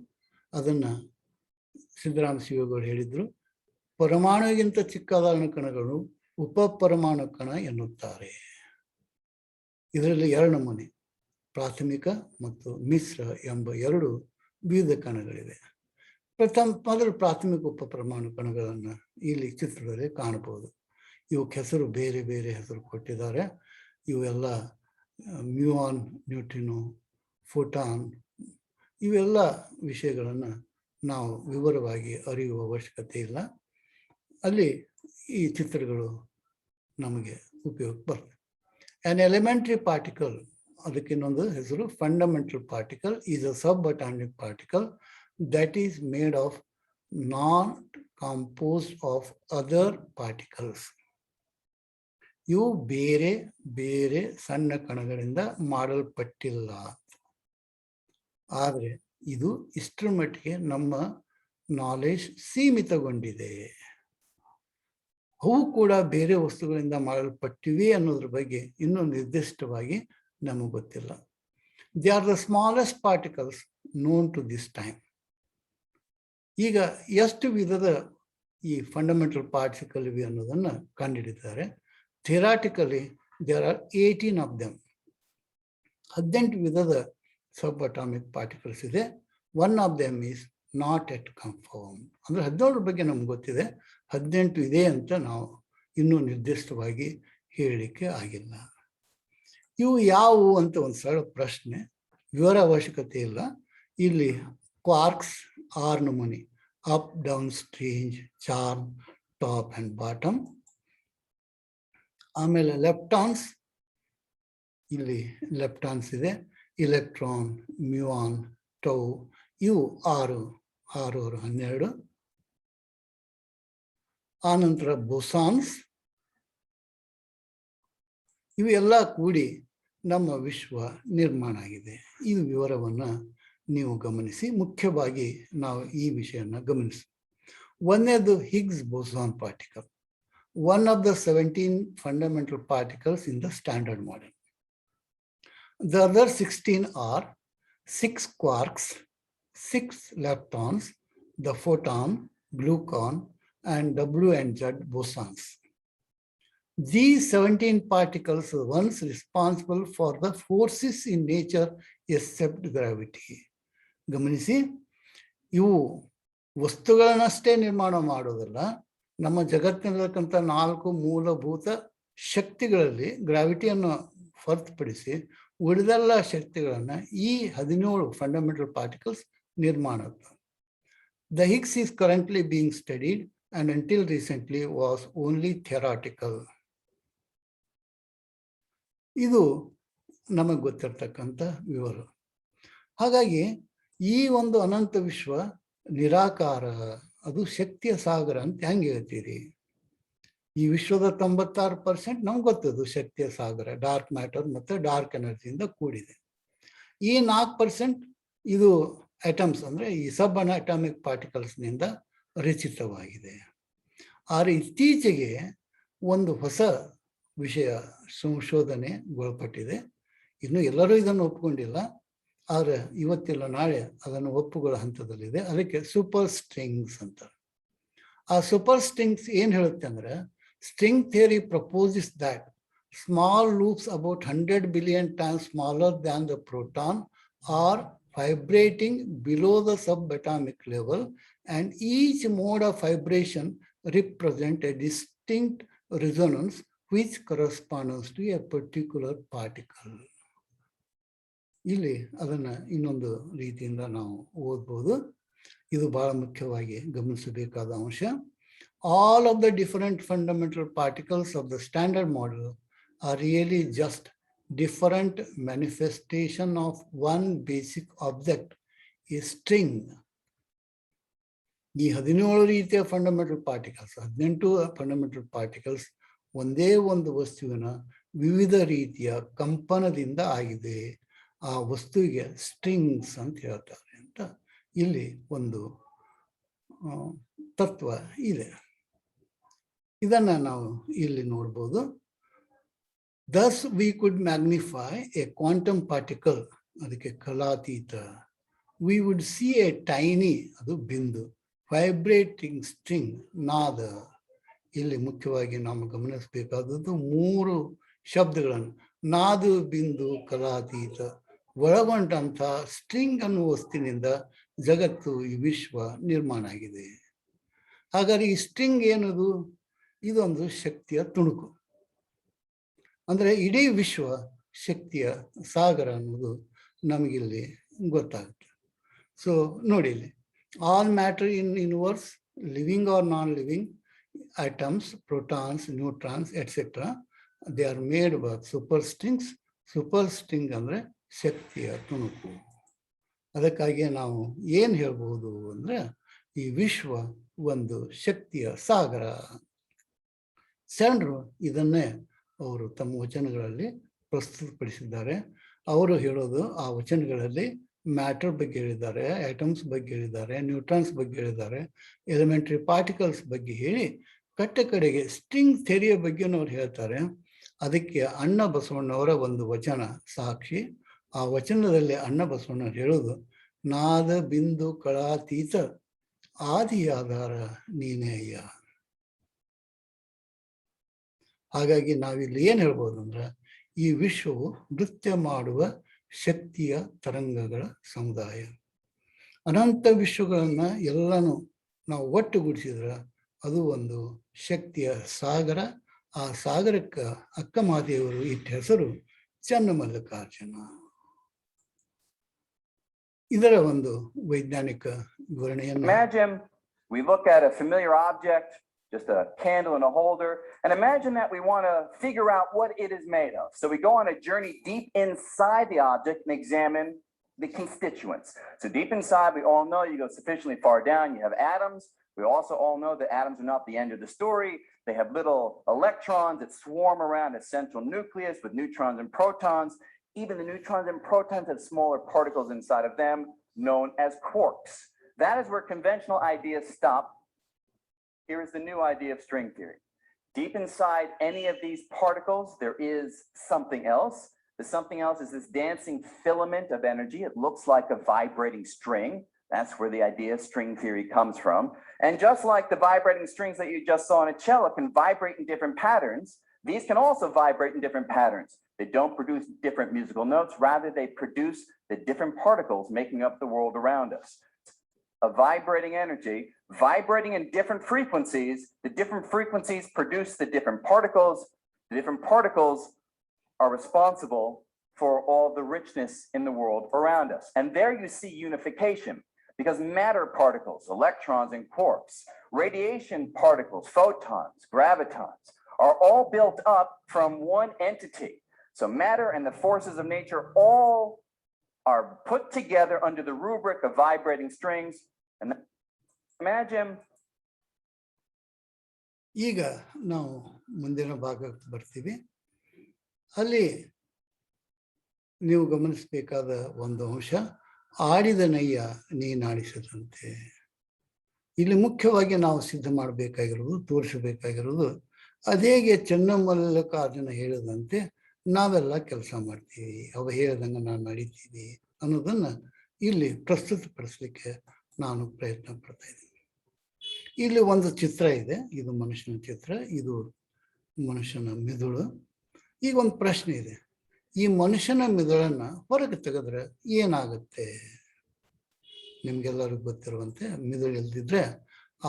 ಅದನ್ನು ಸಿದ್ದರಾಮ ಶಿವಗಳು ಹೇಳಿದ್ರು, ಪರಮಾಣುವಿಗಿಂತ ಚಿಕ್ಕದಾದ ಕಣಗಳು ಉಪ ಪರಮಾಣು ಕಣ ಎನ್ನುತ್ತಾರೆ. ಇದರಲ್ಲಿ 2 ನಮೂನೆ, ಪ್ರಾಥಮಿಕ ಮತ್ತು ಮಿಶ್ರ ಎಂಬ 2 ವಿವಿಧ ಕಣಗಳಿವೆ. ಮೊದಲು ಪ್ರಾಥಮಿಕ ಉಪ ಪರಮಾಣು ಕಣಗಳನ್ನು ಇಲ್ಲಿ ಚಿತ್ರದಲ್ಲಿ ಕಾಣಬಹುದು. ಇವಕ್ಕೆ ಹೆಸರು ಬೇರೆ ಬೇರೆ ಹೆಸರು ಕೊಟ್ಟಿದ್ದಾರೆ. ಇವೆಲ್ಲ ಮ್ಯೂಆನ್, ನ್ಯೂಟ್ರಿನೋ, ಫೋಟಾನ್, ಇವೆಲ್ಲ ವಿಷಯಗಳನ್ನು ನಾವು ವಿವರವಾಗಿ ಅರಿಯುವ ಅವಶ್ಯಕತೆ ಇಲ್ಲ. ಅಲ್ಲಿ ಈ ಚಿತ್ರಗಳು ನಮಗೆ ಉಪಯೋಗಕ್ಕೆ ಬರ್ತವೆ. ಆ್ಯನ್ ಎಲಿಮೆಂಟ್ರಿ ಪಾರ್ಟಿಕಲ್, ಅದಕ್ಕೆ ಇನ್ನೊಂದು ಹೆಸರು fundamental particle, is a sub atomic particle that is made of not compost of other particles. ಇವು ಬೇರೆ ಬೇರೆ ಸಣ್ಣ ಕಣಗಳಿಂದ ಮಾಡಲ್ಪಟ್ಟಿಲ್ಲ. ಆದರೆ ಇದು ಇಷ್ಟರ ಮಟ್ಟಿಗೆ ನಮ್ಮ ನಾಲೆಜ್ ಸೀಮಿತಗೊಂಡಿದೆ. ಅವು ಕೂಡ ಬೇರೆ ವಸ್ತುಗಳಿಂದ ಮಾಡಲ್ಪಟ್ಟಿವೆ ಅನ್ನೋದ್ರ ಬಗ್ಗೆ ಇನ್ನೂ ನಿರ್ದಿಷ್ಟವಾಗಿ ನಮಗೆ ಗೊತ್ತಿಲ್ಲ. They are the smallest particles known to this time. ಈಗ ಎಷ್ಟು ವಿಧದ ಈ ಫಂಡಮೆಂಟಲ್ ಪಾರ್ಟಿಕಲ್ ಇವೆ ಅನ್ನೋದನ್ನು ಕಂಡುಹಿಡಿದ್ದಾರೆ. Theoretically there are 18 of them. 18 ವಿಧದ ಸಬ್ ಅಟಾಮಿಕ್ ಪಾರ್ಟಿಕಲ್ಸ್ ಇದೆ. 1 of them is not yet confirm. ಅಂದರೆ 17 ಬಗ್ಗೆ ನಮ್ಗೆ ಗೊತ್ತಿದೆ, 18 ಇದೆ ಅಂತ ನಾವು ಇನ್ನೂ ನಿರ್ದಿಷ್ಟವಾಗಿ ಹೇಳಲಿಕ್ಕೆ ಆಗಿಲ್ಲ. ಇವು ಯಾವುವು ಅಂತ ಒಂದು ಸರಳ ಪ್ರಶ್ನೆ, ವಿವರ ಅವಶ್ಯಕತೆ ಇಲ್ಲ. ಇಲ್ಲಿ ಕ್ವಾರ್ಕ್ಸ್ 6 ನಮೂನಿ, up, down, strange, charm, top and bottom. ಆಮೇಲೆ ಲೆಪ್ಟಾನ್ಸ್, ಇಲ್ಲಿ ಲೆಪ್ಟಾನ್ಸ್ ಇದೆ, ಇಲೆಕ್ಟ್ರಾನ್, ಮ್ಯೂಆನ್, ಟೌ, ಇವು 6 6 12. ಆನಂತರ ಬೊಸಾನ್ಸ್, ಇವು ಎಲ್ಲ ಕೂಡಿ ನಮ್ಮ ವಿಶ್ವ ನಿರ್ಮಾಣ ಆಗಿದೆ. ಈ ವಿವರವನ್ನು ನೀವು ಗಮನಿಸಿ. ಮುಖ್ಯವಾಗಿ ನಾವು ಈ ವಿಷಯನ ಗಮನಿಸಿ. ಒಂದನೇದು Higgs boson particle, one of the 17 fundamental particles in the Standard Model. The other 16 are 6 quarks, 6 leptons, the photon, gluon, and W and Z bosons. These 17 particles are ones responsible for the forces in nature except gravity. ಗಮನಿಸಿ, ಇವು ವಸ್ತುಗಳನ್ನಷ್ಟೇ ನಿರ್ಮಾಣ ಮಾಡೋದಲ್ಲ, ನಮ್ಮ ಜಗತ್ತಿನಲ್ಲಿರತಕ್ಕಂಥ 4 ಮೂಲಭೂತ ಶಕ್ತಿಗಳಲ್ಲಿ ಗ್ರಾವಿಟಿಯನ್ನು ಹೊರತುಪಡಿಸಿ ಉಳಿದೆಲ್ಲ ಶಕ್ತಿಗಳನ್ನು ಈ 17 ಫಂಡಮೆಂಟಲ್ ಪಾರ್ಟಿಕಲ್ಸ್ ನಿರ್ಮಾಣ ಆಗ್ತವೆ. The Higgs is currently being studied and until recently was only theoretical. ಇದು ನಮಗೆ ಗೊತ್ತಿರ್ತಕ್ಕಂಥ ವಿವರ. ಹಾಗಾಗಿ ಈ ಒಂದು ಅನಂತ ವಿಶ್ವ ನಿರಾಕಾರ, ಅದು ಶಕ್ತಿಯ ಸಾಗರ ಅಂತ ಹೆಂಗೆ ಹೇಳ್ತೀರಿ? ಈ ವಿಶ್ವದ 96% ನಮ್ಗೆ ಗೊತ್ತದು ಶಕ್ತಿಯ ಸಾಗರ, ಡಾರ್ಕ್ ಮ್ಯಾಟರ್ ಮತ್ತು ಡಾರ್ಕ್ ಎನರ್ಜಿಯಿಂದ ಕೂಡಿದೆ. ಈ 4% ಇದು ಐಟಮ್ಸ್ ಅಂದರೆ ಈ ಸಬ್ ಅಟಾಮಿಕ್ ಪಾರ್ಟಿಕಲ್ಸ್ನಿಂದ ರಚಿತವಾಗಿದೆ. ಆದರೆ ಇತ್ತೀಚೆಗೆ ಒಂದು ಹೊಸ ವಿಷಯ ಸಂಶೋಧನೆಗೊಳಪಟ್ಟಿದೆ. ಇನ್ನು ಎಲ್ಲರೂ ಇದನ್ನು ಒಪ್ಕೊಂಡಿಲ್ಲ, ಆದರೆ ಇವತ್ತಿಲ್ಲ ನಾಳೆ ಅದನ್ನು ಒಪ್ಪುಗಳ ಹಂತದಲ್ಲಿದೆ. ಅದಕ್ಕೆ ಸೂಪರ್ ಸ್ಟ್ರಿಂಗ್ಸ್ ಅಂತ. ಆ ಸೂಪರ್ ಸ್ಟ್ರಿಂಗ್ಸ್ ಏನು ಹೇಳುತ್ತೆ ಅಂದರೆ, string theory proposes that small loops about 100 billion times smaller than the proton are vibrating below the subatomic level, and each mode of vibration represent a distinct resonance which corresponds to a particular particle. ಇಲ್ಲಿ ಅದನ್ನು ಇನ್ನೊಂದು ರೀತಿಯಿಂದ ನಾವು ಓದ್ಬೋದು. ಇದು ಬಹಳ ಮುಖ್ಯವಾಗಿ ಗಮನಿಸಬೇಕಾದ ಅಂಶ. All of the different fundamental particles of the standard model are really just different manifestation of one basic object, a string. ಈ 17 ರೀತಿಯ ಫಂಡಮೆಂಟಲ್ ಪಾರ್ಟಿಕಲ್ಸ್, 18 ಫಂಡಮೆಂಟಲ್ ಪಾರ್ಟಿಕಲ್ಸ್ ಒಂದೇ ಒಂದು ವಸ್ತುವಿನ ವಿವಿಧ ರೀತಿಯ ಕಂಪನದಿಂದ ಆಗಿದೆ. ಆ ವಸ್ತುವಿಗೆ ಸ್ಟ್ರಿಂಗ್ಸ್ ಅಂತ ಹೇಳ್ತಾರೆ ಅಂತ ಇಲ್ಲಿ ಒಂದು ತತ್ವ ಇದೆ. ಇದನ್ನು ನಾವು ಇಲ್ಲಿ ನೋಡ್ಬೋದು. Thus we could magnify a quantum particle, ಅದಕ್ಕೆ ಕಲಾತೀತ. We would see a tiny, ಅದು ಬಿಂದು, vibrating string, ನಾದ. ಇಲ್ಲಿ ಮುಖ್ಯವಾಗಿ ನಾವು ಗಮನಿಸಬೇಕಾದದ್ದು 3 ಶಬ್ದಗಳನ್ನು, ನಾದು, ಬಿಂದು, ಕಲಾತೀತ ಒಳಗೊಂಡಂಥ ಸ್ಟ್ರಿಂಗ್ ಅನ್ನುವ ವಸ್ತುವಿನಿಂದ ಜಗತ್ತು, ಈ ವಿಶ್ವ ನಿರ್ಮಾಣ ಆಗಿದೆ. ಹಾಗಾದ್ರೆ ಈ ಸ್ಟ್ರಿಂಗ್ ಏನದು? ಇದೊಂದು ಶಕ್ತಿಯ ತುಣುಕು. ಅಂದರೆ ಇಡೀ ವಿಶ್ವ ಶಕ್ತಿಯ ಸಾಗರ ಅನ್ನೋದು ನಮಗಿಲ್ಲಿ ಗೊತ್ತಾಗುತ್ತೆ. ಸೊ ನೋಡಿ, ಇಲ್ಲಿ all matter in universe, living or non living, items, protons, neutrons etcetera, they are made by super strings. Super string ಅಂದರೆ ಶಕ್ತಿಯ ತುಣುಕು. ಅದಕ್ಕಾಗಿ ನಾವು ಏನು ಹೇಳ್ಬೋದು ಅಂದರೆ, ಈ ವಿಶ್ವ ಒಂದು ಶಕ್ತಿಯ ಸಾಗರ. ಶರಣರು ಇದನ್ನೇ ಅವರು ತಮ್ಮ ವಚನಗಳಲ್ಲಿ ಪ್ರಸ್ತುತಪಡಿಸಿದ್ದಾರೆ. ಅವರು ಹೇಳೋದು, ಆ ವಚನಗಳಲ್ಲಿ ಮ್ಯಾಟರ್ ಬಗ್ಗೆ ಹೇಳಿದ್ದಾರೆ, ಐಟಮ್ಸ್ ಬಗ್ಗೆ ಹೇಳಿದ್ದಾರೆ, ನ್ಯೂಟ್ರಾನ್ಸ್ ಬಗ್ಗೆ ಹೇಳಿದ್ದಾರೆ, ಎಲಿಮೆಂಟ್ರಿ ಪಾರ್ಟಿಕಲ್ಸ್ ಬಗ್ಗೆ ಹೇಳಿ ಕಡೆಗೆ ಸ್ಟ್ರಿಂಗ್ ಥಿಯರಿಯ ಬಗ್ಗೆನೂ ಅವ್ರು ಹೇಳ್ತಾರೆ. ಅದಕ್ಕೆ ಅಣ್ಣ ಬಸವಣ್ಣವರ ಒಂದು ವಚನ ಸಾಕ್ಷಿ. ಆ ವಚನದಲ್ಲಿ ಅಣ್ಣ ಬಸವಣ್ಣ ಹೇಳೋದು, ನಾದ ಬಿಂದು ಕಳಾತೀತ ಆದಿ ಆಧಾರ ನೀನೇ ಅಯ್ಯ. ಹಾಗಾಗಿ ನಾವಿಲ್ಲಿ ಏನು ಹೇಳ್ಬೋದು ಅಂದ್ರೆ, ಈ ವಿಶ್ವವು ನೃತ್ಯ ಮಾಡುವ ಶಕ್ತಿಯ ತರಂಗಗಳ ಸಮುದಾಯ. ಅನಂತ ವಿಶ್ವಗಳನ್ನ ಎಲ್ಲನೂ ನಾವು ಒಟ್ಟುಗೂಡಿಸಿದ್ರೆ ಅದು ಒಂದು ಶಕ್ತಿಯ ಸಾಗರ. ಆ ಸಾಗರಕ್ಕೆ ಅಕ್ಕ ಮಹಾದೇವರು ಇಟ್ಟ ಹೆಸರು ಚನ್ನಮಲ್ಲಿಕಾರ್ಜುನ. ಇದರ ಒಂದು ವೈಜ್ಞಾನಿಕ ವಿವರಣೆಯನ್ನು. Imagine we look at a familiar object, just a candle and a holder, and imagine that we want to figure out what it is made of. So we go on a journey deep inside the object and examine the constituents. So deep inside, we all know, you go sufficiently far down, you have atoms. We also all know that atoms are not the end of the story. They have little electrons that swarm around a central nucleus with neutrons and protons. Even the neutrons and protons have smaller particles inside of them, known as quarks. That is where conventional ideas stop. Here is the new idea of string theory. Deep inside any of these particles, there is something else. The something else is this dancing filament of energy. It looks like a vibrating string. That's where the idea of string theory comes from. And just like the vibrating strings that you just saw in a cello can vibrate in different patterns, these can also vibrate in different patterns. They don't produce different musical notes. Rather, they produce the different particles making up the world around us. A vibrating energy, vibrating in different frequencies. The different frequencies produce the different particles. The different particles are responsible for all the richness in the world around us. And there you see unification, because matter particles, electrons and quarks, radiation particles, photons, gravitons, are all built up from one entity. So matter and the forces of nature all are put together under the rubric of vibrating strings. And imagine. ಈಗ ನಾವು ಮುಂದಿನ ಭಾಗಕ್ಕೆ ಬರ್ತೀವಿ. ಅಲ್ಲಿ ನೀವು ಗಮನಿಸಬೇಕಾದ ಒಂದು ಅಂಶ, ಆಡಿದ ನಯ್ಯ ನೀನಾಡಿಸದಂತೆ. ಇಲ್ಲಿ ಮುಖ್ಯವಾಗಿ ನಾವು ಸಿದ್ಧ ಮಾಡಬೇಕಾಗಿರೋದು, ತೋರಿಸಬೇಕಾಗಿರೋದು, ಅದೇಗೆ ಚೆನ್ನಮಲ್ಲಿಕಾರ್ಜುನ ಹೇಳಿದಂತೆ ನಾವೆಲ್ಲ ಕೆಲಸ ಮಾಡ್ತೀವಿ, ಅವ ಹೇಳ್ದಂಗೆ ನಾವು ನಡೀತೀವಿ ಅನ್ನೋದನ್ನ ಇಲ್ಲಿ ಪ್ರಸ್ತುತಪಡಿಸ್ಲಿಕ್ಕೆ ನಾನು ಪ್ರಯತ್ನ ಪಡ್ತಾ ಇದ್ದೀನಿ. ಇಲ್ಲಿ ಒಂದು ಚಿತ್ರ ಇದೆ, ಇದು ಮನುಷ್ಯನ ಚಿತ್ರ, ಇದು ಮನುಷ್ಯನ ಮಿದುಳು. ಈಗ ಒಂದು ಪ್ರಶ್ನೆ ಇದೆ, ಈ ಮನುಷ್ಯನ ಮಿದುಳನ್ನ ಹೊರಗೆ ತೆಗೆದ್ರೆ ಏನಾಗುತ್ತೆ? ನಿಮ್ಗೆಲ್ಲರಿಗೂ ಗೊತ್ತಿರುವಂತೆ ಮಿದುಳು ಇಲ್ದಿದ್ರೆ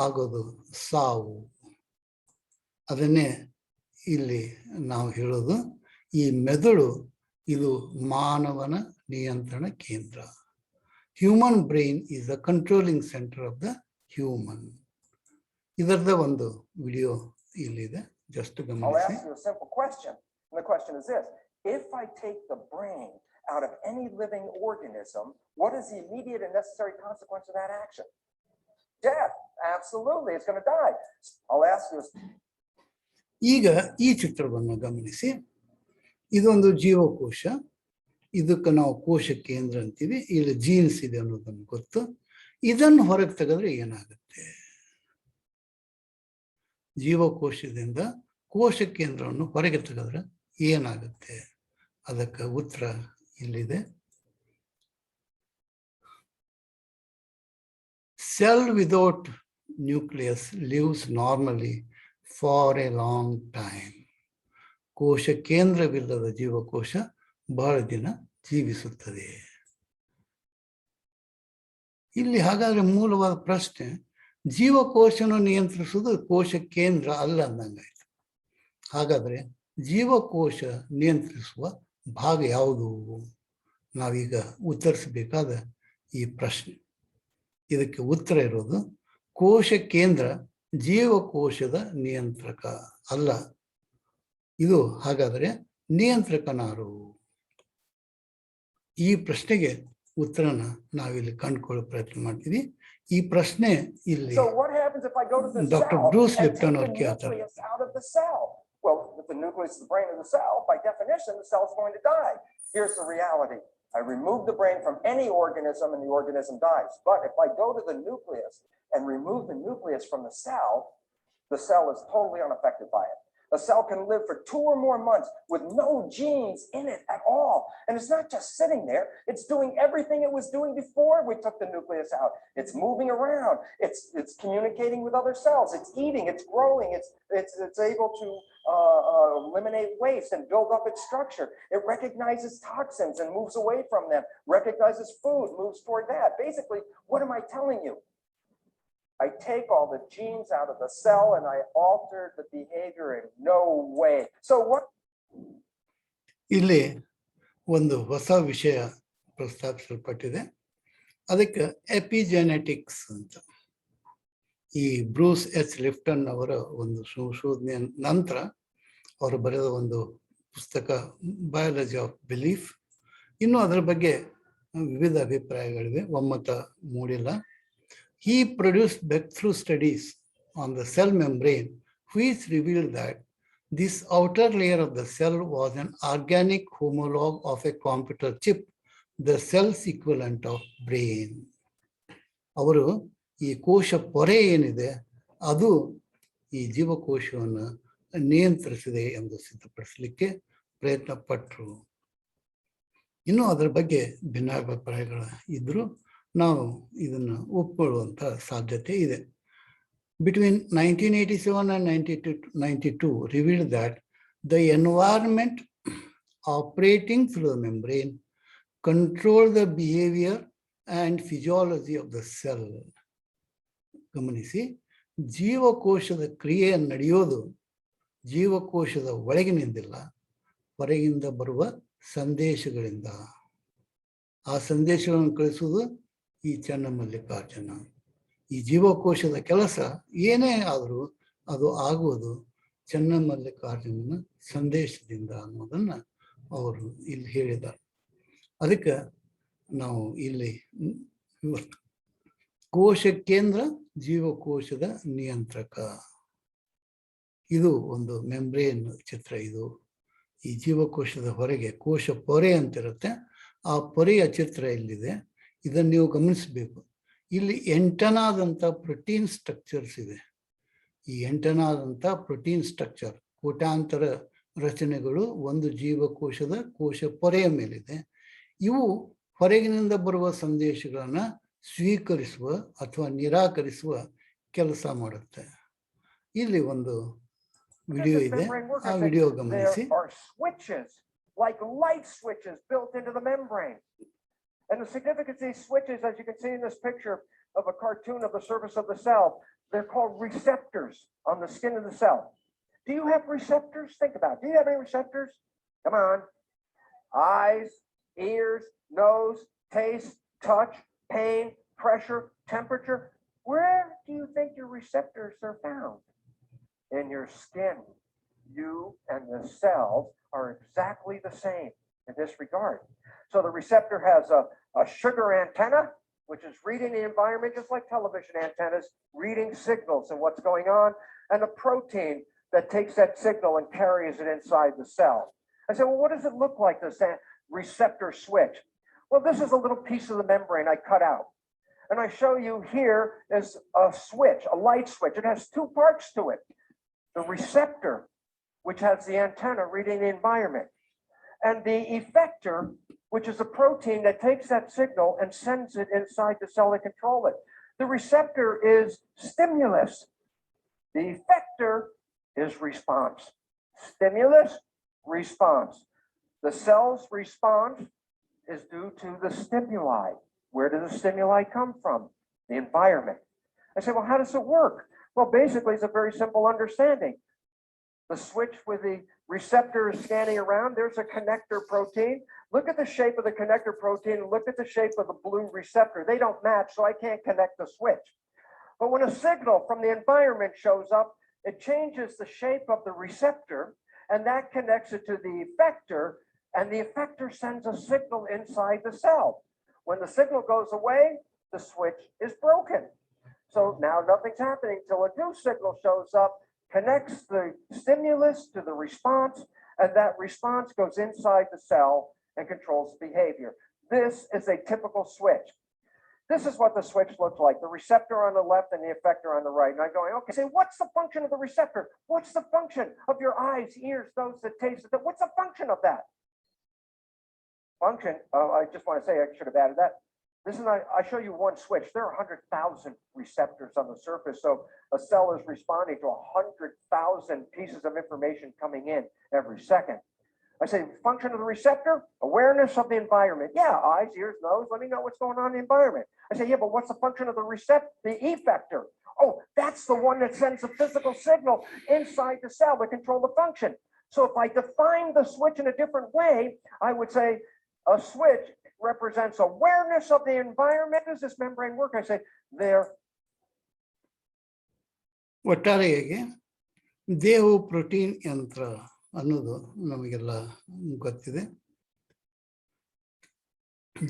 ಆಗೋದು ಸಾವು. ಅದನ್ನೇ ಇಲ್ಲಿ ನಾವು ಹೇಳೋದು, ಈ ಮೆದುಳು ಇದು ಮಾನವನ ನಿಯಂತ್ರಣ ಕೇಂದ್ರ. Human brain is the controlling centre of the human. ಇದರದ ಒಂದು ವಿಡಿಯೋ ಇಲ್ಲಿದೆ, ಜಸ್ಟ್ I'll ಗಮನಿಸಿ. ask you a simple question. And the question is this: if I take the brain out of any living organism, what is the immediate and necessary consequence of that action? Death. Absolutely, it's going to die. I'll ask you. ಈಗ ಈ ಚಿತ್ರವನ್ನು ಗಮನಿಸಿ. ಇದೊಂದು ಜೀವಕೋಶ, ಇದಕ್ಕೆ ನಾವು ಕೋಶ ಕೇಂದ್ರ ಅಂತೀವಿ. ಇಲ್ಲಿ ಜೀನ್ಸ್ ಇದೆ ಅನ್ನೋದನ್ನು ಗೊತ್ತು. ಇದನ್ನು ಹೊರಗೆ ತೆಗೆದ್ರೆ ಏನಾಗುತ್ತೆ? ಜೀವಕೋಶದಿಂದ ಕೋಶ ಕೇಂದ್ರವನ್ನು ಹೊರಗೆ ತೆಗೆದ್ರೆ ಏನಾಗುತ್ತೆ? ಅದಕ್ಕೆ ಉತ್ತರ ಇಲ್ಲಿದೆ. Cell without nucleus lives normally for a long time. ಕೋಶ ಕೇಂದ್ರವಿಲ್ಲದ ಜೀವಕೋಶ ಬಹಳ ದಿನ ಜೀವಿಸುತ್ತದೆ. ಇಲ್ಲಿ ಹಾಗಾದ್ರೆ ಮೂಲವಾದ ಪ್ರಶ್ನೆ, ಜೀವಕೋಶನ ನಿಯಂತ್ರಿಸುವುದು ಕೋಶ ಕೇಂದ್ರ ಅಲ್ಲ ಅಂದಂಗಾಯ್ತು. ಹಾಗಾದ್ರೆ ಜೀವಕೋಶ ನಿಯಂತ್ರಿಸುವ ಭಾಗ ಯಾವುದು? ನಾವೀಗ ಉತ್ತರಿಸಬೇಕಾದ ಈ ಪ್ರಶ್ನೆ. ಇದಕ್ಕೆ ಉತ್ತರ ಇರೋದು, ಕೋಶ ಕೇಂದ್ರ ಜೀವಕೋಶದ ನಿಯಂತ್ರಕ ಅಲ್ಲ. ಇದು ಹಾಗಾದರೆ ನಿಯಂತ್ರಕನಾರು? ಈ ಪ್ರಶ್ನೆಗೆ ಉತ್ತರನ ನಾವಿಲ್ಲಿ ಕಂಡುಕೊಳ್ಳೋ ಪ್ರಯತ್ನ ಮಾಡ್ತೀವಿ. ಈ ಪ್ರಶ್ನೆ ಇಲ್ಲಿ ಡಾಕ್ಟರ್ ಬ್ರೂಸ್ ಲಿಪ್ಟನ್ ಅವ್ರು ಕೇಳ್ತಾರೆ. Well, if the nucleus is the brain of the cell, by definition, the cell is going to die. Here's the reality. I remove the brain from any organism and the organism dies. But if I go to the nucleus and remove the nucleus from the cell is totally unaffected by it. A cell can live for 2 or more months with no genes in it at all. And it's not just sitting there. It's doing everything it was doing before we took the nucleus out. It's moving around. It's communicating with other cells. It's eating. It's growing. It's able to eliminate waste and build up its structure. It recognizes toxins and moves away from them. Recognizes food, moves toward that. Basically, what am I telling you? I take all the genes out of the cell and I alter the behavior in no way. So what? ಇಲ್ಲಿ ಒಂದು ಹೊಸ ವಿಷಯ ಪ್ರಸ್ತಾಪಿಸಲ್ಪಟ್ಟಿದೆ. ಅದಕ್ಕೆ ಎಪಿಜೆನೆಟಿಕ್ಸ್ ಅಂತ. ಈ ಬ್ರೂಸ್ ಎಚ್ ಲಿಪ್ಟನ್ ಅವರ ಒಂದು ಸಂಶೋಧನೆಯ ನಂತರ ಅವರು ಬರೆದ ಒಂದು ಪುಸ್ತಕ ಬಯಾಲಜಿ ಆಫ್ ಬಿಲೀಫ್. ಇನ್ನು ಅದರ ಬಗ್ಗೆ ವಿವಿಧ ಅಭಿಪ್ರಾಯಗಳಿವೆ, ಒಮ್ಮತ ಮೂಡಿಲ್ಲ. He produced breakthrough studies on the cell membrane, which revealed that this outer layer of the cell was an organic homologue of a computer chip, the cell's equivalent of brain. ಅವರು ಈ ಕೋಶ ಪೊರೆ ಏನಿದೆ ಅದು ಈ ಜೀವಕೋಶವನ್ನು ನಿಯಂತ್ರಿಸಿದೆ ಎಂದು ಸಿದ್ಧಪಡಿಸಲಿಕ್ಕೆ ಪ್ರಯತ್ನ ಪಟ್ಟರು. ಇನ್ನು ಅದರ ಬಗ್ಗೆ ಭಿನ್ನಾಭಿಪ್ರಾಯಗಳು ಇದ್ರೂ ನಾವು ಇದನ್ನು ಒಪ್ಪಿಕೊಳ್ಳುವಂಥ ಸಾಧ್ಯತೆ ಇದೆ. Between 1987 and 1992 revealed that the environment operating through the membrane controlled the behavior and physiology of the cell. ಗಮನಿಸಿ, ಜೀವಕೋಶದ ಕ್ರಿಯೆ ನಡೆಯೋದು ಜೀವಕೋಶದ ಒಳಗಿನಿಂದಿಲ್ಲ, ಹೊರಗಿಂದ ಬರುವ ಸಂದೇಶಗಳಿಂದ. ಆ ಸಂದೇಶಗಳನ್ನು ಕಳಿಸುವುದು ಈ ಚೆನ್ನಮಲ್ಲಿಕಾರ್ಜುನ. ಈ ಜೀವಕೋಶದ ಕೆಲಸ ಏನೇ ಆದರೂ ಅದು ಆಗುವುದು ಚೆನ್ನಮಲ್ಲಿಕಾರ್ಜುನನ ಸಂದೇಶದಿಂದ ಅನ್ನೋದನ್ನ ಅವರು ಇಲ್ಲಿ ಹೇಳಿದ್ದಾರೆ. ಅದಕ್ಕೆ ನಾವು ಇಲ್ಲಿ ಕೋಶ ಕೇಂದ್ರ ಜೀವಕೋಶದ ನಿಯಂತ್ರಕ, ಇದು ಒಂದು ಮೆಂಬ್ರೇನ್ ಚಿತ್ರ. ಇದು ಈ ಜೀವಕೋಶದ ಹೊರಗೆ ಕೋಶ ಪೊರೆ ಅಂತಿರುತ್ತೆ, ಆ ಪೊರೆಯ ಚಿತ್ರ ಇಲ್ಲಿದೆ. ಇದನ್ನು ನೀವು ಗಮನಿಸಬೇಕು. ಇಲ್ಲಿ ಎಂಟನಾದಂಥ ಪ್ರೋಟೀನ್ ಸ್ಟ್ರಕ್ಚರ್ಸ್ ಇದೆ. ಈ ಎಂಟನಾದಂಥ ಪ್ರೋಟೀನ್ ಸ್ಟ್ರಕ್ಚರ್, ಕೋಟ್ಯಾಂತರ ರಚನೆಗಳು ಒಂದು ಜೀವಕೋಶದ ಕೋಶ ಪೊರೆಯ ಮೇಲಿದೆ. ಇವು ಹೊರಗಿನಿಂದ ಬರುವ ಸಂದೇಶಗಳನ್ನು ಸ್ವೀಕರಿಸುವ ಅಥವಾ ನಿರಾಕರಿಸುವ ಕೆಲಸ ಮಾಡುತ್ತೆ. ಇಲ್ಲಿ ಒಂದು ವಿಡಿಯೋ ಇದೆ, ಆ ವಿಡಿಯೋ ಗಮನಿಸಿ. There are switches, like light switches built into the membrane. And the significance of these switches, as you can see in this picture of a cartoon of the surface of the cell, they're called receptors on the skin of the cell. Do you have receptors? Think about it. Do you have any receptors? Come on. Eyes, ears, nose, taste, touch, pain, pressure, temperature. Where do you think your receptors are found? In your skin. You and the cells are exactly the same in this regard. So the receptor has a sugar antenna, which is reading the environment, just like television antennas, reading signals and what's going on, and a protein that takes that signal and carries it inside the cell. I said, well, what does it look like, this receptor switch? Well, this is a little piece of the membrane I cut out. And I show you here is a switch, a light switch. It has two parts to it. The receptor, which has the antenna reading the environment, and the effector, which is a protein that takes that signal and sends it inside the cell to control it. The receptor is stimulus. The effector is response. Stimulus, response. The cell's response is due to the stimuli. Where do the stimuli come from? The environment. I say, well, how does it work? Well, basically, it's a very simple understanding. The switch with the receptor is scanning around. There's a connector protein. Look at the shape of the connector protein and look at the shape of the blue receptor. They don't match, so I can't connect the switch. But when a signal from the environment shows up, it changes the shape of the receptor, and that connects it to the effector, and the effector sends a signal inside the cell. When the signal goes away, the switch is broken. So now nothing's happening till a new signal shows up, connects the stimulus to the response, and that response goes inside the cell and controls behavior. This is a typical switch. This is what the switch looks like, the receptor on the left and the effector on the right. And I'm going, okay, say, what's the function of the receptor? What's the function of your eyes, ears, nose, that taste? What's the function of that? Function, I just want to say, I should have added that. This is not, I show you one switch. There are 100,000 receptors on the surface. So a cell is responding to 100,000 pieces of information coming in every second. I say, function of the receptor, awareness of the environment. Yeah, eyes, ears, nose, let me know what's going on in the environment. I say, yeah, but what's the function of the the effector? Oh, that's the one that sends a physical signal inside the cell to control the function. So if I define the switch in a different way, I would say a switch represents awareness of the environment. Does this membrane work? I say, there. ಒಟ್ಟಾರೆಯಾಗಿ ದೇಹವು ಪ್ರೋಟೀನ್ ಯಂತ್ರ ಅನ್ನೋದು ನಮಗೆಲ್ಲ ಗೊತ್ತಿದೆ.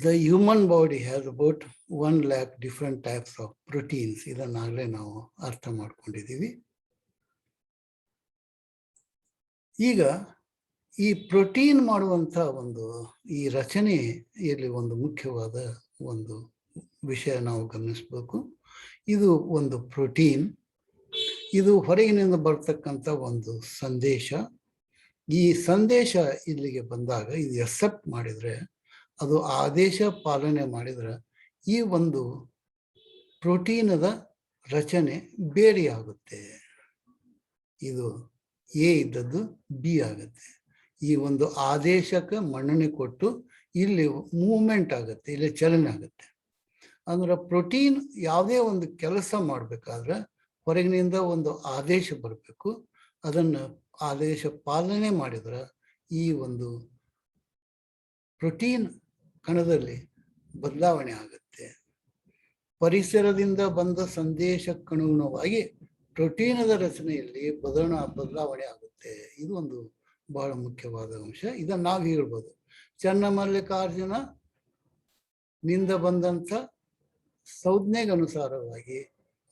The human body has about 1 lakh different types of proteins. ಇದನ್ನಾಗಲೇ ನಾವು ಅರ್ಥ ಮಾಡ್ಕೊಂಡಿದ್ದೀವಿ. ಈಗ ಈ ಪ್ರೋಟೀನ್ ಮಾಡುವಂಥ ಈ ರಚನೆಯಲ್ಲಿ ಒಂದು ಮುಖ್ಯವಾದ ಒಂದು ವಿಷಯ ನಾವು ಗಮನಿಸಬೇಕು. ಇದು ಒಂದು ಪ್ರೋಟೀನ್, ಇದು ಹೊರಗಿನಿಂದ ಬರ್ತಕ್ಕಂಥ ಒಂದು ಸಂದೇಶ. ಈ ಸಂದೇಶ ಇಲ್ಲಿಗೆ ಬಂದಾಗ ಇದು ಎಕ್ಸೆಪ್ಟ್ ಮಾಡಿದರೆ, ಅದು ಆದೇಶ ಪಾಲನೆ ಮಾಡಿದರೆ ಈ ಒಂದು ಪ್ರೋಟೀನದ ರಚನೆ ಬೇರೆಯಾಗುತ್ತೆ. ಇದು ಎ ಇದ್ದದ್ದು ಬಿ ಆಗುತ್ತೆ. ಈ ಒಂದು ಆದೇಶಕ್ಕೆ ಮನ್ನಣೆ ಕೊಟ್ಟು ಇಲ್ಲಿ ಮೂವ್ಮೆಂಟ್ ಆಗುತ್ತೆ, ಇಲ್ಲಿ ಚಲನೆ ಆಗುತ್ತೆ. ಅಂದ್ರೆ ಪ್ರೋಟೀನ್ ಯಾವುದೇ ಒಂದು ಕೆಲಸ ಮಾಡಬೇಕಾದ್ರೆ ಹೊರಗಿನಿಂದ ಒಂದು ಆದೇಶ ಬರಬೇಕು. ಅದನ್ನು ಆದೇಶ ಪಾಲನೆ ಮಾಡಿದ್ರೆ ಈ ಒಂದು ಪ್ರೋಟೀನ್ ಕಣದಲ್ಲಿ ಬದಲಾವಣೆ ಆಗುತ್ತೆ. ಪರಿಸರದಿಂದ ಬಂದ ಸಂದೇಶಕ್ಕನುಗುಣವಾಗಿ ಪ್ರೋಟೀನದ ರಚನೆಯಲ್ಲಿ ಬದಲಾವಣೆ ಆಗುತ್ತೆ. ಇದು ಒಂದು ಬಹಳ ಮುಖ್ಯವಾದ ಅಂಶ. ಇದನ್ನು ನಾವು ಹೇಳ್ಬೋದು, ಚನ್ನಮಲ್ಲಿಕಾರ್ಜುನ ನಿಂದ ಬಂದಂಥ ಸಂಜ್ಞೆಗನುಸಾರವಾಗಿ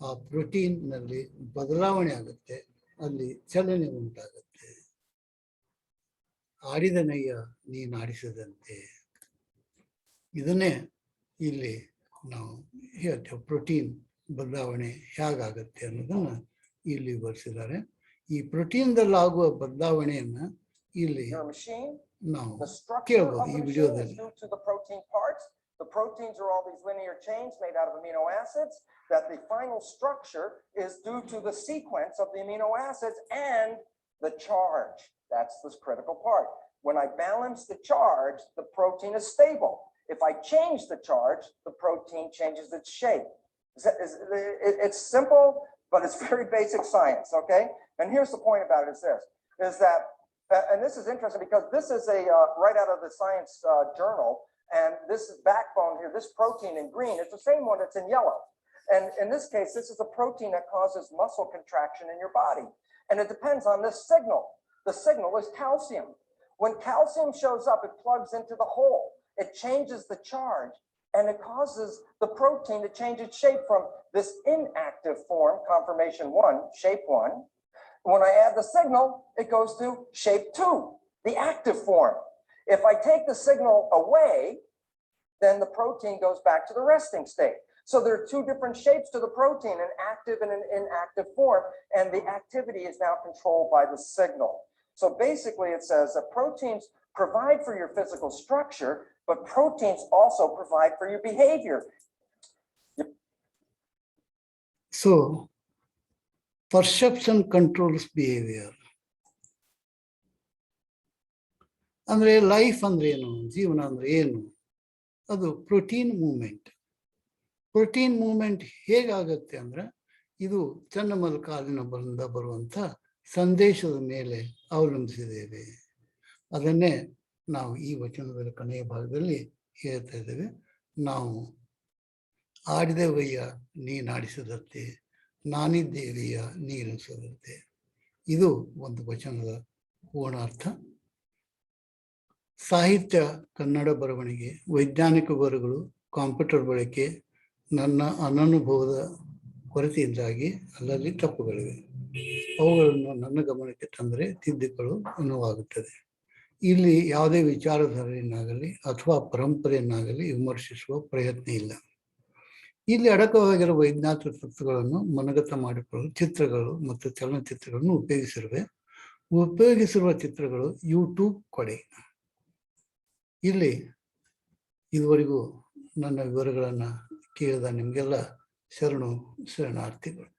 ಆ ಪ್ರೋಟೀನ್ನಲ್ಲಿ ಬದಲಾವಣೆ ಆಗುತ್ತೆ, ಅಲ್ಲಿ ಚಲನೆ ಉಂಟಾಗುತ್ತೆ. ಆಡಿದ ನಯ್ಯ ನೀನಾಡಿಸದಂತೆ, ಇದನ್ನೇ ಇಲ್ಲಿ ನಾವು ಹೇಳ್ತೇವೆ. ಪ್ರೋಟೀನ್ ಬದಲಾವಣೆ ಹೇಗಾಗತ್ತೆ ಅನ್ನೋದನ್ನ ಇಲ್ಲಿ ವಿವರಿಸಿದ್ದಾರೆ. ಈ ಪ್ರೋಟೀನ್ದಲ್ಲಾಗುವ ಬದಲಾವಣೆಯನ್ನ ಇಲ್ಲಿ Your machine, ನಾವು the structure ಕೇಳ್ಬೋದು of ಈ the machine is ವಿಡಿಯೋದಲ್ಲಿ. due to the protein parts. The proteins are all these linear chains made out of amino acids, that the final structure is due to the sequence of the amino acids and the charge. That's this critical part. When I balance the charge, the protein is stable. If I change the charge, the protein changes its shape. It's simple, but it's very basic science, okay? And here's the point about it is this, is that, and this is interesting because this is a right out of the Science journal, and this is backbone here, this protein in green, it's the same one that's in yellow. And in this case, this is a protein that causes muscle contraction in your body. And it depends on this signal. The signal is calcium. When calcium shows up, it plugs into the hole. It changes the charge, and it causes the protein to change its shape from this inactive form, conformation 1, shape 1. When I add the signal, it goes to shape 2, the active form. If I take the signal away, then the protein goes back to the resting state. So there are two different shapes to the protein, an active and an inactive form, and the activity is now controlled by the signal. So basically it says that proteins provide for your physical structure, but proteins also provide for your behavior. So perception controls behavior. ಅಂದ್ರೆ ಲೈಫ್ ಅಂದ್ರೆ ಏನು, ಜೀವನ ಅಂದ್ರೆ ಏನು, ಅದು ಪ್ರೋಟೀನ್ ಮೂವ್ಮೆಂಟ್. ಪ್ರೋಟೀನ್ ಮೂವ್ಮೆಂಟ್ ಹೇಗಾಗತ್ತೆ ಅಂದ್ರೆ ಇದು ಚನ್ನಮಲ್ಲಿಕಾರ್ಜುನದಿಂದ ಬರುವಂಥ ಸಂದೇಶದ ಮೇಲೆ ಅವಲಂಬಿಸಿದ್ದೇವೆ. ಅದನ್ನೇ ನಾವು ಈ ವಚನದ ಕೊನೆಯ ಭಾಗದಲ್ಲಿ ಹೇಳ್ತಾ ಇದ್ದೇವೆ. ನಾವು ಆಡಿದೆವಯ್ಯ ನೀನಾಡಿಸದಂತೆ, ನಾನಿದ್ದೇವೆಯ ನೀರಿಸದಂತೆ. ಇದು ಒಂದು ವಚನದ ಪೂರ್ಣಾರ್ಥ. ಸಾಹಿತ್ಯ, ಕನ್ನಡ ಬರವಣಿಗೆ, ವೈಜ್ಞಾನಿಕ ವರಗಳು, ಕಂಪ್ಯೂಟರ್ ಬಳಕೆ, ನನ್ನ ಅನನುಭವದ ಕೊರತೆಯಿಂದಾಗಿ ಅಲ್ಲಲ್ಲಿ ತಪ್ಪುಗಳಿವೆ. ಅವುಗಳನ್ನು ನನ್ನ ಗಮನಕ್ಕೆ ತಂದರೆ ತಿದ್ದುಕೊಳ್ಳಲು ಅನುವಾಗುತ್ತದೆ. ಇಲ್ಲಿ ಯಾವುದೇ ವಿಚಾರಧಾರೆಯನ್ನಾಗಲಿ ಅಥವಾ ಪರಂಪರೆಯನ್ನಾಗಲಿ ವಿಮರ್ಶಿಸುವ ಪ್ರಯತ್ನ ಇಲ್ಲ. ಇಲ್ಲಿ ಅಡಕವಾಗಿರುವ ವೈಜ್ಞಾನಿಕ ತತ್ವಗಳನ್ನು ಮನಗತ ಮಾಡಿಕೊಳ್ಳಲು ಚಿತ್ರಗಳು ಮತ್ತು ಚಲನಚಿತ್ರಗಳನ್ನು ಉಪಯೋಗಿಸಿರುವ ಚಿತ್ರಗಳು ಯೂಟ್ಯೂಬ್ ಕೊಡೆ. ಇಲ್ಲಿ ಇದುವರೆಗೂ ನನ್ನ ವಿವರಗಳನ್ನು ಕೇಳಿದ ನಿಮಗೆಲ್ಲ ಶರಣಾರ್ಥಿಗಳು.